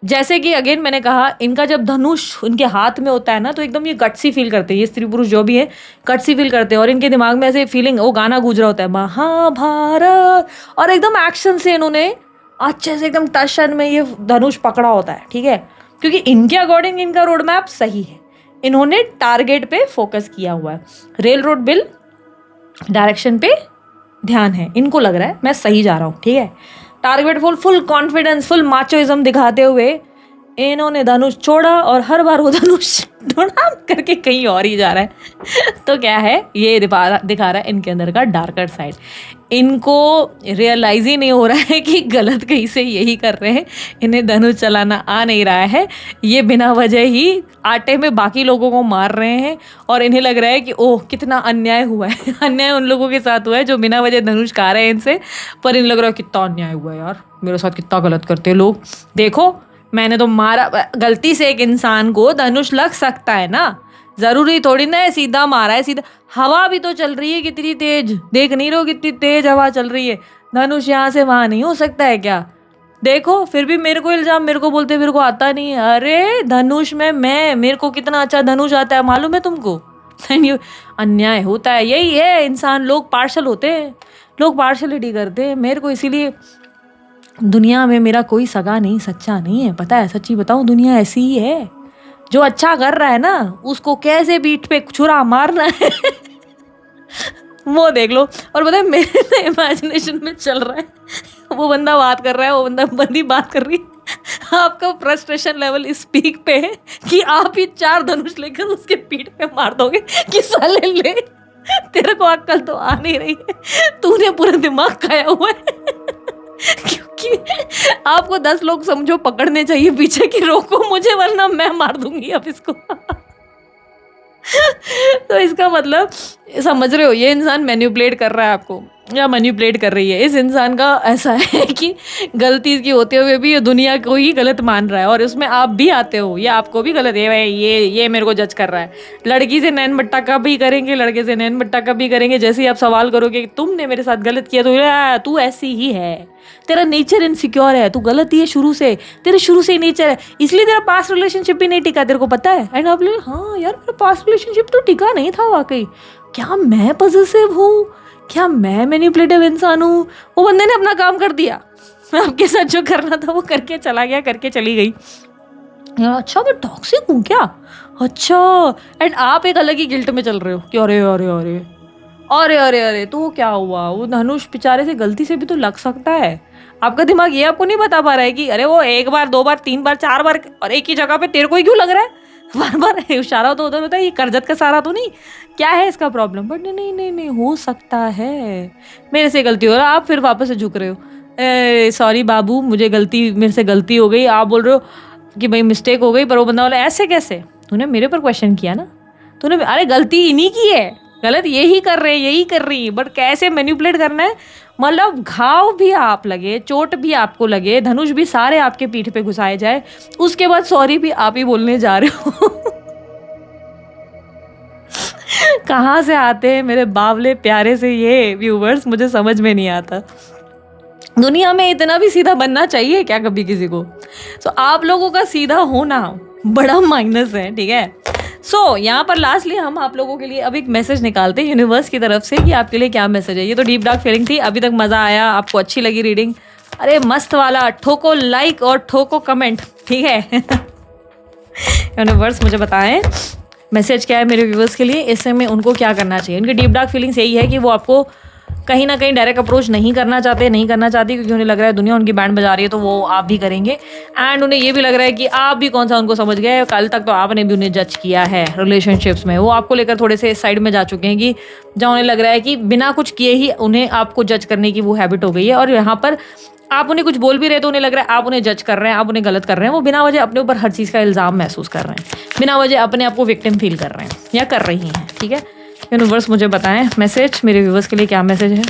जैसे कि अगेन मैंने कहा, इनका जब धनुष उनके हाथ में होता है ना तो एकदम ये गट्सी फील करते हैं, ये स्त्री पुरुष जो भी है गट्सी फील करते हैं और इनके दिमाग में ऐसे फीलिंग, वो गाना गूंज रहा होता है महाभारत, और एकदम एक्शन से इन्होंने अच्छे से एकदम टशन में ये धनुष पकड़ा होता है, ठीक है। क्योंकि इनके अकॉर्डिंग इनका रोड मैप सही है, इन्होंने टारगेट पे फोकस किया हुआ है, रेल रोड बिल डायरेक्शन पे ध्यान है, इनको लग रहा है मैं सही जा रहा हूँ, ठीक है। टारगेट फुल कॉन्फिडेंस फुल माचोइज्म दिखाते हुए इन्होंने धनुष छोड़ा और हर बार वो धनुष थोड़ा करके कहीं और ही जा रहा है। तो क्या है ये दिखा रहा है इनके अंदर का डार्कर साइड। इनको रियलाइज ही नहीं हो रहा है कि गलत कहीं से यही कर रहे हैं, इन्हें धनुष चलाना आ नहीं रहा है, ये बिना वजह ही आटे में बाकी लोगों को मार रहे हैं और इन्हें लग रहा है कि ओह कितना अन्याय हुआ है। अन्याय उन लोगों के साथ हुआ है जो बिना वजह धनुष खा रहे हैं इनसे, पर इन्हें लग रहा है कितना अन्याय हुआ है यार, मेरे साथ कितना गलत करते हैं लोग, देखो मैंने तो मारा, गलती से एक इंसान को धनुष लग सकता है ना, जरूरी थोड़ी ना है सीधा मारा है, सीधा हवा भी तो चल रही है कितनी तेज, देख नहीं रहो कितनी तेज हवा चल रही है, धनुष यहाँ से वहां नहीं हो सकता है क्या, देखो फिर भी मेरे को इल्जाम, मेरे को बोलते मेरे को आता नहीं है, अरे धनुष में मेरे को कितना अच्छा धनुष आता है मालूम है तुमको। अन्याय होता है, यही है इंसान, लोग पार्शल होते हैं, लोग पार्शलिटी करते हैं। मेरे को इसीलिए दुनिया में मेरा कोई सगा नहीं, सच्चा नहीं है, पता है, सच्ची बताऊं दुनिया ऐसी ही है, जो अच्छा कर रहा है ना उसको कैसे पीठ पे छुरा मारना है वो देख लो। और पता है मेरे इमेजिनेशन में चल रहा है, वो बंदा बात कर रहा है, वो बंदी बात कर रही है, आपका फ्रस्ट्रेशन लेवल इस पीक पे है कि आप ही 4 धनुष लेकर उसके पीठ पे मार दोगे कि साले ले तेरे को अक्ल तो आ नहीं रही है, तूने पूरा दिमाग खाया हुआ है। क्योंकि आपको 10 लोग समझो पकड़ने चाहिए पीछे की, रोको मुझे वरना मैं मार दूंगी अब इसको। तो इसका मतलब समझ रहे हो, ये इंसान मैनिपुलेट कर रहा है आपको या मैनिपुलेट कर रही है। इस इंसान का ऐसा है कि गलती की होते हुए भी ये दुनिया को ही गलत मान रहा है और उसमें आप भी आते हो, ये आपको भी गलत है, ये मेरे को जज कर रहा है। लड़की से नैन बट्टा का भी करेंगे, लड़के से नैन बट्टा का भी करेंगे। जैसे ही आप सवाल करोगे कि तुमने मेरे साथ गलत किया तो तू ऐसी ही है, तेरा नेचर इनसिक्योर है, तू गलत ही है शुरू से, तेरे शुरू से ही नेचर है, इसलिए तेरा पास्ट रिलेशनशिप भी नहीं टिका, तेरे को पता है। एंड आप लोग हाँ यार मेरा पास्ट रिलेशनशिप तो टिका नहीं था वाकई, क्या मैं पॉसेसिव हूँ, क्या मैं मैनिपुलेटिव इंसान हूँ। वो बंदे ने अपना काम कर दिया, आपके साथ जो करना था वो करके चला गया, करके चली गई। अच्छा मैं टॉक्सिक हूँ क्या, अच्छा। एंड आप एक अलग ही गिल्ट में चल रहे हो कि अरे अरे अरे अरे अरे अरे तो क्या हुआ, वो धनुष बेचारे से गलती से भी तो लग सकता है। आपका दिमाग ये आपको नहीं बता पा रहा है कि अरे वो 1 बार 2 बार 3 बार 4 बार और एक ही जगह पे तेरे को ही क्यों लग रहा है, बार बार इशारा तो उधर होता है, ये करजत का सारा तो नहीं, क्या है इसका प्रॉब्लम। बट नहीं नहीं नहीं, हो सकता है मेरे से गलती हो रहा है, आप फिर वापस से झुक रहे हो, सॉरी बाबू मुझे गलती, मेरे से गलती हो गई, आप बोल रहे हो कि भाई मिस्टेक हो गई, पर वो बंदा बोला ऐसे कैसे, तूने मेरे पर क्वेश्चन किया ना, तूने, अरे गलती इन्हीं की है, गलत यही कर रहे हैं, यही कर रही है, बट कैसे मैनिपुलेट करना है, मतलब घाव भी आप लगे, चोट भी आपको लगे, धनुष भी सारे आपके पीठ पे घुसाए जाए, उसके बाद सॉरी भी आप ही बोलने जा रहे हो। कहाँ से आते हैं मेरे बावले प्यारे से ये व्यूवर्स, मुझे समझ में नहीं आता। दुनिया में इतना भी सीधा बनना चाहिए क्या कभी किसी को। सो आप लोगों का सीधा होना बड़ा माइनस है, ठीक है। सो यहाँ पर लास्टली हम आप लोगों के लिए अब एक मैसेज निकालते हैं यूनिवर्स की तरफ से कि आपके लिए क्या मैसेज है। ये तो डीप डार्क फीलिंग थी, अभी तक मज़ा आया, आपको अच्छी लगी रीडिंग, अरे मस्त वाला, ठोको लाइक और ठोको कमेंट, ठीक है। यूनिवर्स मुझे बताएं मैसेज क्या है मेरे व्यूवर्स के लिए, इससे में उनको क्या करना चाहिए। उनकी डीप डार्क फीलिंग्स यही है कि वो आपको कहीं ना कहीं डायरेक्ट अप्रोच नहीं करना चाहते क्योंकि उन्हें लग रहा है दुनिया उनकी बैंड बजा रही है तो वो आप भी करेंगे, एंड उन्हें ये भी लग रहा है कि आप भी कौन सा उनको समझ गए, कल तक तो आपने भी उन्हें जज किया है रिलेशनशिप्स में, वो आपको लेकर थोड़े से साइड में जा चुके हैं कि जहाँ उन्हें लग रहा है कि बिना कुछ किए ही उन्हें आपको जज करने की वो हैबिट हो गई है, और यहाँ पर आप उन्हें कुछ बोल भी रहे तो उन्हें लग रहा है आप उन्हें जज कर रहे हैं, आप उन्हें गलत कर रहे हैं, वो बिना वजह अपने ऊपर हर चीज़ का इल्ज़ाम महसूस कर रहे हैं, बिना वजह अपने आप को विक्टिम फील कर रहे हैं या कर रही हैं, ठीक है। यूनिवर्स मुझे बताएं मैसेज मेरे व्यूवर्स के लिए क्या मैसेज है।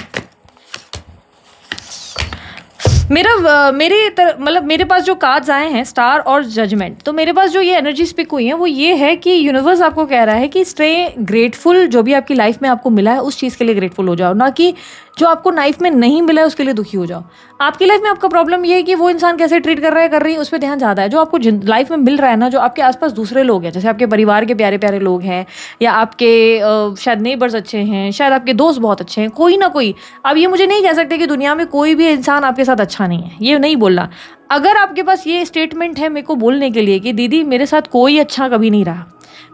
मेरे पास जो कार्ड्स आए हैं स्टार और जजमेंट, तो मेरे पास जो ये एनर्जीज पिक हुई हैं वो ये है कि यूनिवर्स आपको कह रहा है कि स्टे ग्रेटफुल, जो भी आपकी लाइफ में आपको मिला है उस चीज़ के लिए ग्रेटफुल हो जाओ, ना कि जो आपको लाइफ में नहीं मिला है उसके लिए दुखी हो जाओ। आपकी लाइफ में आपका प्रॉब्लम ये है कि वो इंसान कैसे ट्रीट कर रहा है, कर रही है, उस पर ध्यान ज़्यादा है। जो आपको लाइफ में मिल रहा है ना, जो आपके आसपास दूसरे लोग हैं, जैसे आपके परिवार के प्यारे प्यारे लोग हैं, या आपके शायद नेबर्स अच्छे हैं, शायद आपके दोस्त बहुत अच्छे हैं, कोई ना कोई, अब ये मुझे नहीं कह सकते कि दुनिया में कोई भी इंसान आपके साथ अच्छा नहीं है, ये नहीं बोलना। अगर आपके पास ये स्टेटमेंट है मेरे को बोलने के लिए कि दीदी मेरे साथ कोई अच्छा कभी नहीं रहा,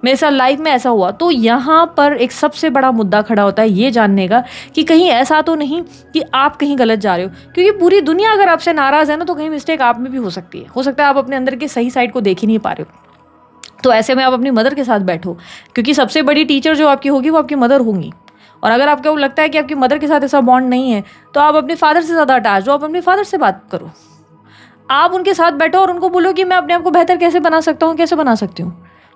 मेरे साथ लाइफ में ऐसा हुआ, तो यहाँ पर एक सबसे बड़ा मुद्दा खड़ा होता है ये जानने का कि कहीं ऐसा तो नहीं कि आप कहीं गलत जा रहे हो, क्योंकि पूरी दुनिया अगर आपसे नाराज़ है ना तो कहीं मिस्टेक आप में भी हो सकती है, हो सकता है आप अपने अंदर की सही साइड को देख ही नहीं पा रहे हो। तो ऐसे में आप अपनी मदर के साथ बैठो, क्योंकि सबसे बड़ी टीचर जो आपकी होगी वो आपकी मदर होंगी। और अगर आपको लगता है कि आपकी मदर के साथ ऐसा बॉन्ड नहीं है तो आप अपने फादर से ज़्यादा अटैच हो, आप अपने फादर से बात करो, आप उनके साथ बैठो और उनको बोलो कि मैं अपने आप को बेहतर कैसे बना सकता हूँ, कैसे बना सकती हूँ,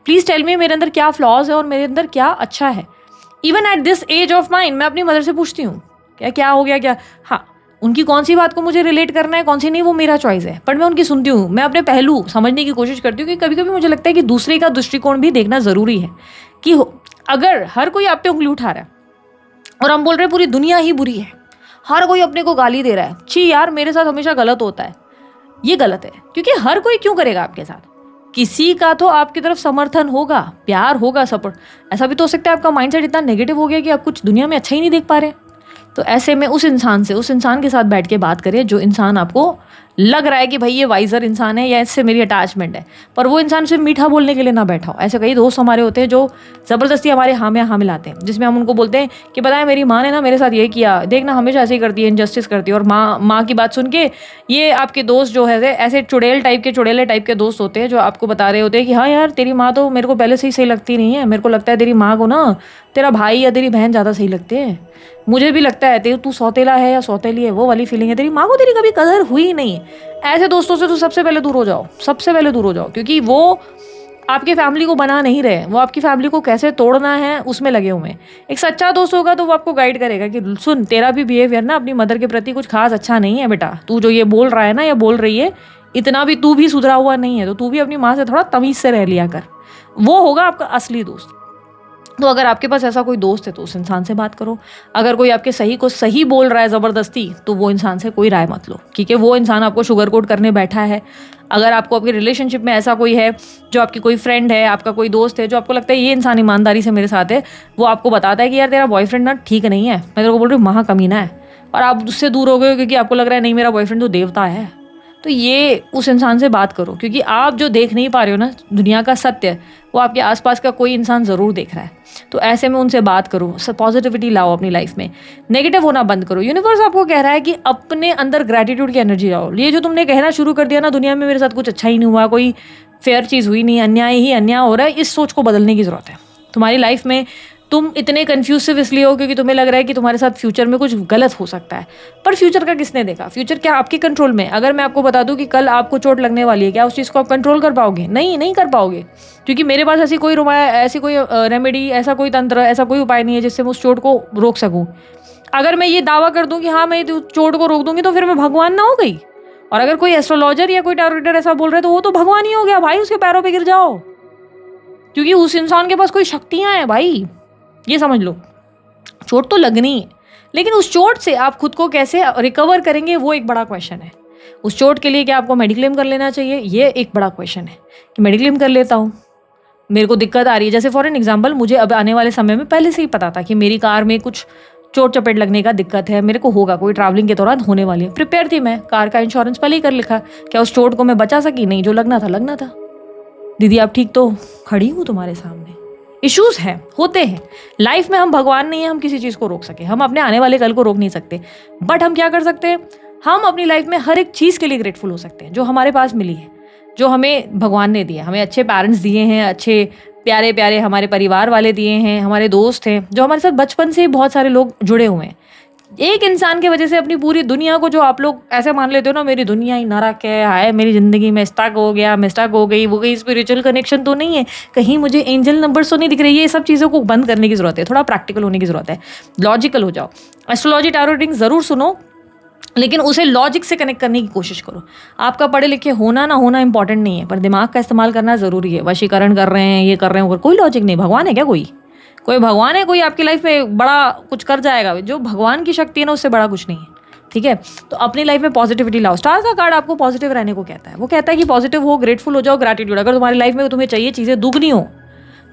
प्लीज़ टेल मी मेरे अंदर क्या फ्लॉज है और मेरे अंदर क्या अच्छा है। Even at this age of mind मैं अपनी मदर से पूछती हूँ क्या हो गया, क्या, हाँ उनकी कौन सी बात को मुझे रिलेट करना है, कौन सी नहीं, वो मेरा चॉइस है, पर मैं उनकी सुनती हूँ, मैं अपने पहलू समझने की कोशिश करती हूँ कि कभी कभी मुझे लगता है कि दूसरे का दृष्टिकोण भी देखना ज़रूरी है। कि अगर हर कोई आप पे उंगली उठा रहा है और हम बोल रहे हैं पूरी दुनिया ही बुरी है, हर कोई अपने को गाली दे रहा है, छी यार मेरे साथ हमेशा गलत होता है, ये गलत है, क्योंकि हर कोई क्यों करेगा आपके साथ, किसी का तो आपकी तरफ समर्थन होगा, प्यार होगा, सपोर्ट। ऐसा भी तो हो सकता है आपका माइंडसेट इतना नेगेटिव हो गया कि आप कुछ दुनिया में अच्छा ही नहीं देख पा रहे। तो ऐसे में उस इंसान के साथ बैठ के बात करिए जो इंसान आपको लग रहा है कि भाई ये वाइजर इंसान है या इससे मेरी अटैचमेंट है, पर वो इंसान सिर्फ मीठा बोलने के लिए ना बैठा हो। ऐसे कई दोस्त हमारे होते हैं जो ज़बरदस्ती हमारे हाँ में हाँ मिलाते हैं, जिसमें हम उनको बोलते हैं कि पता है मेरी माँ ने ना मेरे साथ ये किया, देखना हमेशा ऐसे ही करती है, इनजस्टिस करती है। और माँ की बात सुन के ये आपके दोस्त जो है ऐसे चुड़ैले टाइप के दोस्त होते हैं जो आपको बता रहे होते हैं कि हाँ यार तेरी माँ तो मेरे को पहले से ही सही लगती नहीं है, मेरे को लगता है तेरी माँ को ना तेरा भाई या तेरी बहन ज़्यादा सही लगते हैं, मुझे भी लगता है तू सौतेला है या सौतेली है, वो वाली फीलिंग है, तेरी माँ को तेरी कभी कदर हुई नहीं। ऐसे दोस्तों से तो सबसे पहले दूर हो जाओ, क्योंकि वो आपके फैमिली को बना नहीं रहे, वो आपकी फैमिली को कैसे तोड़ना है उसमें लगे हुए हैं। एक सच्चा दोस्त होगा तो वो आपको गाइड करेगा कि सुन तेरा भी बिहेवियर ना अपनी मदर के प्रति कुछ खास अच्छा नहीं है बेटा, तू जो ये बोल रहा है ना या बोल रही है इतना भी तू भी सुधरा हुआ नहीं है, तो तू भी अपनी माँ से थोड़ा तमीज़ से रह लिया कर, वो होगा आपका असली दोस्त। तो अगर आपके पास ऐसा कोई दोस्त है तो उस इंसान से बात करो। अगर कोई आपके सही को सही बोल रहा है ज़बरदस्ती तो वो इंसान से कोई राय मत लो, क्योंकि वो इंसान आपको शुगर कोट करने बैठा है। अगर आपको आपके रिलेशनशिप में ऐसा कोई है जो आपकी कोई फ्रेंड है, आपका कोई दोस्त है जो आपको लगता है ये इंसान ईमानदारी से मेरे साथ है, वो आपको बताता है कि यार तेरा बॉयफ्रेंड ना ठीक नहीं है, मैं तेरे को बोल रही हूँ महा कमीना है, और आप उससे दूर हो गए क्योंकि आपको लग रहा है नहीं मेरा बॉयफ्रेंड तो देवता है, तो ये उस इंसान से बात करो, क्योंकि आप जो देख नहीं पा रहे हो ना दुनिया का सत्य, वो आपके आसपास का कोई इंसान ज़रूर देख रहा है। तो ऐसे में उनसे बात करो, पॉजिटिविटी लाओ अपनी लाइफ में, नेगेटिव होना बंद करो। यूनिवर्स आपको कह रहा है कि अपने अंदर ग्रैटिट्यूड की एनर्जी लाओ। ये जो तुमने कहना शुरू कर दिया ना, दुनिया में मेरे साथ कुछ अच्छा ही नहीं हुआ, कोई फेयर चीज़ हुई नहीं, अन्याय ही अन्याय हो रहा है, इस सोच को बदलने की ज़रूरत है। तुम्हारी लाइफ में तुम इतने कन्फ्यूसिव इसलिए हो क्योंकि तुम्हें लग रहा है कि तुम्हारे साथ फ्यूचर में कुछ गलत हो सकता है, पर फ्यूचर का किसने देखा? फ्यूचर क्या आपके कंट्रोल में? अगर मैं आपको बता दूं कि कल आपको चोट लगने वाली है, क्या उस चीज़ को आप कंट्रोल कर पाओगे? नहीं कर पाओगे, क्योंकि मेरे पास ऐसी कोई रेमेडी, ऐसा कोई तंत्र, ऐसा कोई उपाय नहीं है जिससे मैं उस चोट को रोक सकूँ। अगर मैं ये दावा कर दूं कि हाँ मैं चोट को रोक दूंगी, तो फिर मैं भगवान ना हो गई। और अगर कोई एस्ट्रोलॉजर या कोई टैरो रीडर ऐसा बोल रहे हैं, तो वो तो भगवान ही हो गया भाई, उसके पैरों पे गिर जाओ, क्योंकि उस इंसान के पास कोई शक्तियां हैं भाई। ये समझ लो, चोट तो लगनी है, लेकिन उस चोट से आप खुद को कैसे रिकवर करेंगे वो एक बड़ा क्वेश्चन है। उस चोट के लिए क्या आपको मेडिक्लेम कर लेना चाहिए, ये एक बड़ा क्वेश्चन है कि मेडिक्लेम कर लेता हूँ, मेरे को दिक्कत आ रही है। जैसे फॉर एन एग्जाम्पल, मुझे अब आने वाले समय में पहले से ही पता था कि मेरी कार में कुछ चोट चपेट लगने का दिक्कत है, मेरे को होगा, कोई ट्रैवलिंग के दौरान होने वाली है। प्रिपेयर थी मैं, कार का इंश्योरेंस पहले ही कर लिखा। क्या उस चोट को मैं बचा सकी? नहीं, जो लगना था। दीदी आप ठीक तो? खड़ी हूँ तुम्हारे सामने। इश्यूज हैं, होते हैं लाइफ में। हम भगवान नहीं है हम किसी चीज़ को रोक सके, हम अपने आने वाले कल को रोक नहीं सकते, बट हम क्या कर सकते हैं? हम अपनी लाइफ में हर एक चीज़ के लिए ग्रेटफुल हो सकते हैं जो हमारे पास मिली है, जो हमें भगवान ने दिया। हमें अच्छे पेरेंट्स दिए हैं, अच्छे प्यारे प्यारे हमारे परिवार वाले दिए हैं, हमारे दोस्त हैं, जो हमारे साथ बचपन से बहुत सारे लोग जुड़े हुए हैं। एक इंसान की वजह से अपनी पूरी दुनिया को, जो आप लोग ऐसे मान लेते हो ना, मेरी दुनिया ही नरक है, हाय मेरी ज़िंदगी में स्टक हो गया, मैं स्टक हो गई, वो गई, स्पिरिचुअल कनेक्शन तो नहीं है, कहीं मुझे एंजल नंबर्स तो नहीं दिख रही है। ये सब चीज़ों को बंद करने की ज़रूरत है, थोड़ा प्रैक्टिकल होने की ज़रूरत है, लॉजिकल हो जाओ। एस्ट्रोलॉजी टैरो रीडिंग ज़रूर सुनो, लेकिन उसे लॉजिक से कनेक्ट करने की कोशिश करो। आपका पढ़े लिखे होना ना होना इंपॉर्टेंट नहीं है, पर दिमाग का इस्तेमाल करना ज़रूरी है। वशीकरण कर रहे हैं, ये कर रहे हैं, कोई लॉजिक नहीं। भगवान है क्या? कोई भगवान है? कोई आपकी लाइफ में बड़ा कुछ कर जाएगा? जो भगवान की शक्ति है ना, उससे बड़ा कुछ नहीं है, ठीक है? तो अपनी लाइफ में पॉजिटिविटी लाओ। स्टार का कार्ड आपको पॉजिटिव रहने को कहता है। वो कहता है कि पॉजिटिव हो, ग्रेटफुल हो जाओ, ग्रैटिट्यूड। अगर तुम्हारी लाइफ में तुम्हें चाहिए चीज़ें दुगनी हो,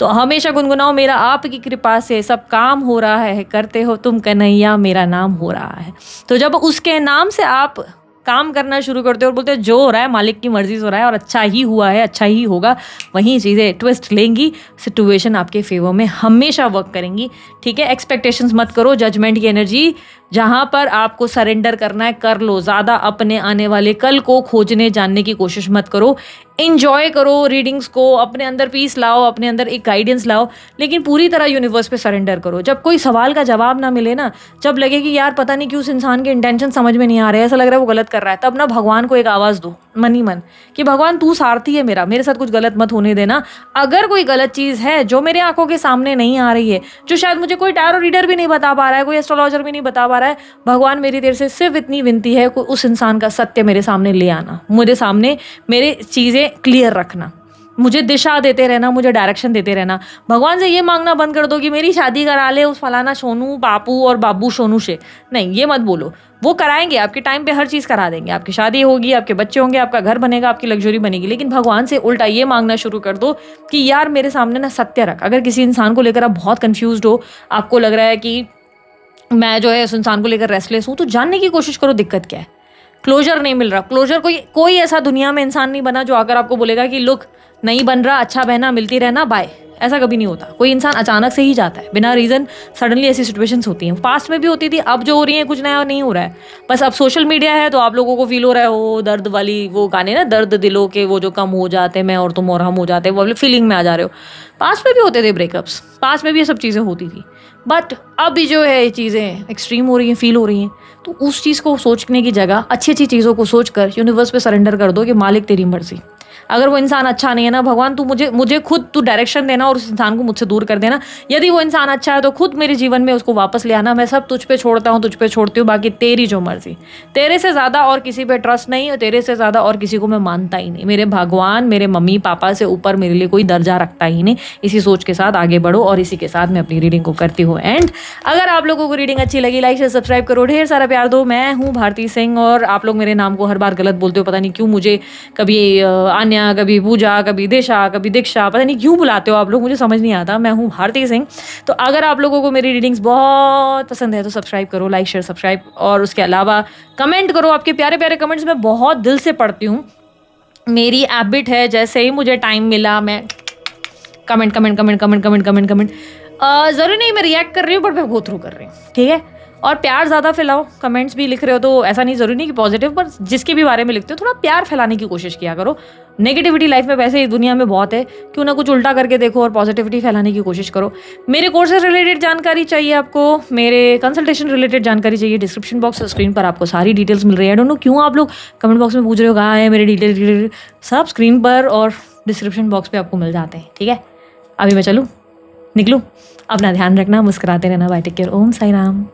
तो हमेशा गुनगुनाओ, मेरा आपकी कृपा से सब काम हो रहा है, करते हो तुम कन्हैया, मेरा नाम हो रहा है। तो जब उसके नाम से आप काम करना शुरू करते हो और बोलते हो जो हो रहा है मालिक की मर्जी से हो रहा है और अच्छा ही हुआ है, अच्छा ही होगा, वहीं चीज़ें ट्विस्ट लेंगी, सिचुएशन आपके फेवर में हमेशा वर्क करेंगी, ठीक है? एक्सपेक्टेशंस मत करो, जजमेंट की एनर्जी जहाँ पर आपको सरेंडर करना है कर लो। ज़्यादा अपने आने वाले कल को खोजने जानने की कोशिश मत करो। इंजॉय करो रीडिंग्स को, अपने अंदर पीस लाओ, अपने अंदर एक गाइडेंस लाओ, लेकिन पूरी तरह यूनिवर्स पे सरेंडर करो। जब कोई सवाल का जवाब ना मिले ना, जब लगे कि यार पता नहीं क्यों उस इंसान के इंटेंशन समझ में नहीं आ रहे, ऐसा लग रहा है वो गलत कर रहा है, तब ना भगवान को एक आवाज़ दो मन ही मन कि भगवान तू सारथी है मेरा, मेरे साथ कुछ गलत मत होने देना। अगर कोई गलत चीज़ है जो मेरे आंखों के सामने नहीं आ रही है, जो शायद मुझे कोई टैरो रीडर भी नहीं बता पा रहा है, कोई एस्ट्रोलॉजर भी नहीं बता पा रहा है, भगवान मेरी देर से सिर्फ इतनी विनती है, कोई उस इंसान का सत्य मेरे सामने ले आना, मेरे सामने मेरे चीज़ें क्लियर रखना, मुझे दिशा देते रहना, मुझे डायरेक्शन देते रहना। भगवान से ये मांगना बंद कर दो कि मेरी शादी करा ले उस फलाना सोनू बापू और बाबू सोनू से। नहीं, ये मत बोलो। वो कराएंगे, आपके टाइम पे हर चीज़ करा देंगे, आपकी शादी होगी, आपके बच्चे होंगे, आपका घर बनेगा, आपकी लग्जरी बनेगी, लेकिन भगवान से उल्टा ये मांगना शुरू कर दो कि यार मेरे सामने ना सत्य रख। अगर किसी इंसान को लेकर आप बहुत कन्फ्यूज्ड हो, आपको लग रहा है कि मैं जो है उस इंसान को लेकर रेस्टलेस हूँ, तो जानने की कोशिश करो दिक्कत क्या है। क्लोजर नहीं मिल रहा, क्लोजर कोई ऐसा दुनिया में इंसान नहीं बना जो आकर आपको बोलेगा कि लुक नहीं बन रहा, अच्छा बहना, मिलती रहना, बाय। ऐसा कभी नहीं होता। कोई इंसान अचानक से ही जाता है बिना रीज़न, सडनली ऐसी सिचुएशंस होती हैं। पास्ट में भी होती थी, अब जो हो रही है कुछ नया नहीं हो रहा है, बस अब सोशल मीडिया है तो आप लोगों को फील हो रहा है वो दर्द वाली वो गाने ना, दर्द दिलों के वो जो कम हो जाते, मैं और तुम और हम हो जाते, वो फीलिंग में आ जा रहे हो। पास्ट में भी होते थे ब्रेकअप्स, पास्ट में भी ये सब चीज़ें होती थी, बट अभी जो है ये चीज़ें एक्सट्रीम हो रही हैं, फील हो रही हैं। तो उस चीज़ को सोचने की जगह अच्छी अच्छी चीज़ों को सोचकर यूनिवर्स पे सरेंडर कर दो कि मालिक तेरी मर्जी। अगर वो इंसान अच्छा नहीं है ना, भगवान तू मुझे खुद तू डायरेक्शन देना और उस इंसान को मुझसे दूर कर देना। यदि वो इंसान अच्छा है तो खुद मेरे जीवन में उसको वापस ले आना। मैं सब तुझ पे छोड़ता हूँ, तुझ पे छोड़ती हूँ, बाकी तेरी जो मर्जी। तेरे से ज़्यादा और किसी पे ट्रस्ट नहीं, और तेरे से ज़्यादा और किसी को मैं मानता ही नहीं। मेरे भगवान मेरे मम्मी पापा से ऊपर मेरे लिए कोई दर्जा रखता ही नहीं। इसी सोच के साथ आगे बढ़ो और इसी के साथ मैं अपनी रीडिंग को करती हूँ एंड। अगर आप लोगों को रीडिंग अच्छी लगी, लाइक शेयर सब्सक्राइब करो, ढेर सारा प्यार दो। मैं हूँ भारती सिंह और आप लोग मेरे नाम को हर बार गलत बोलते हो, पता नहीं क्यों। मुझे कभी लावण्या, कभी पूजा, कभी दिशा, कभी दीक्षा, पता नहीं क्यों बुलाते हो आप लोग, मुझे समझ नहीं आता। मैं हूँ भारती सिंह। तो अगर आप लोगों को मेरी रीडिंग्स बहुत पसंद है तो सब्सक्राइब करो, लाइक शेयर सब्सक्राइब, और उसके अलावा कमेंट करो। आपके प्यारे प्यारे कमेंट्स मैं बहुत दिल से पढ़ती हूँ, मेरी हैबिट है। जैसे ही मुझे टाइम मिला मैं comment comment comment comment comment comment comment ज़रूरी नहीं मैं रिएक्ट कर रही हूँ, बट मैं गो थ्रू कर रही हूँ, ठीक है। और प्यार ज़्यादा फैलाओ, कमेंट्स भी लिख रहे हो तो ऐसा नहीं, ज़रूरी नहीं कि पॉजिटिव, पर जिसके भी बारे में लिखते हो थोड़ा प्यार फैलाने की कोशिश किया करो। नेगेटिविटी लाइफ में वैसे ही दुनिया में बहुत है, क्यों ना कुछ उल्टा करके देखो और पॉजिटिविटी फैलाने की कोशिश करो। मेरे कोर्स से रिलेटेड जानकारी चाहिए आपको, मेरे कंसल्टेशन रिलेटेड जानकारी चाहिए, डिस्क्रिप्शन बॉक्स और स्क्रीन पर आपको सारी डिटेल्स मिल रही है। आई डोंट नो क्यों आप लोग कमेंट बॉक्स में पूछ रहे हो कहाँ है मेरे डिटेल, सब स्क्रीन पर और डिस्क्रिप्शन बॉक्स पे आपको मिल जाते हैं, ठीक है। अभी मैं चलूँ, निकलूँ, अपना ध्यान रखना, मुस्कुराते रहना, बाय, टेक केयर, ओम साई राम।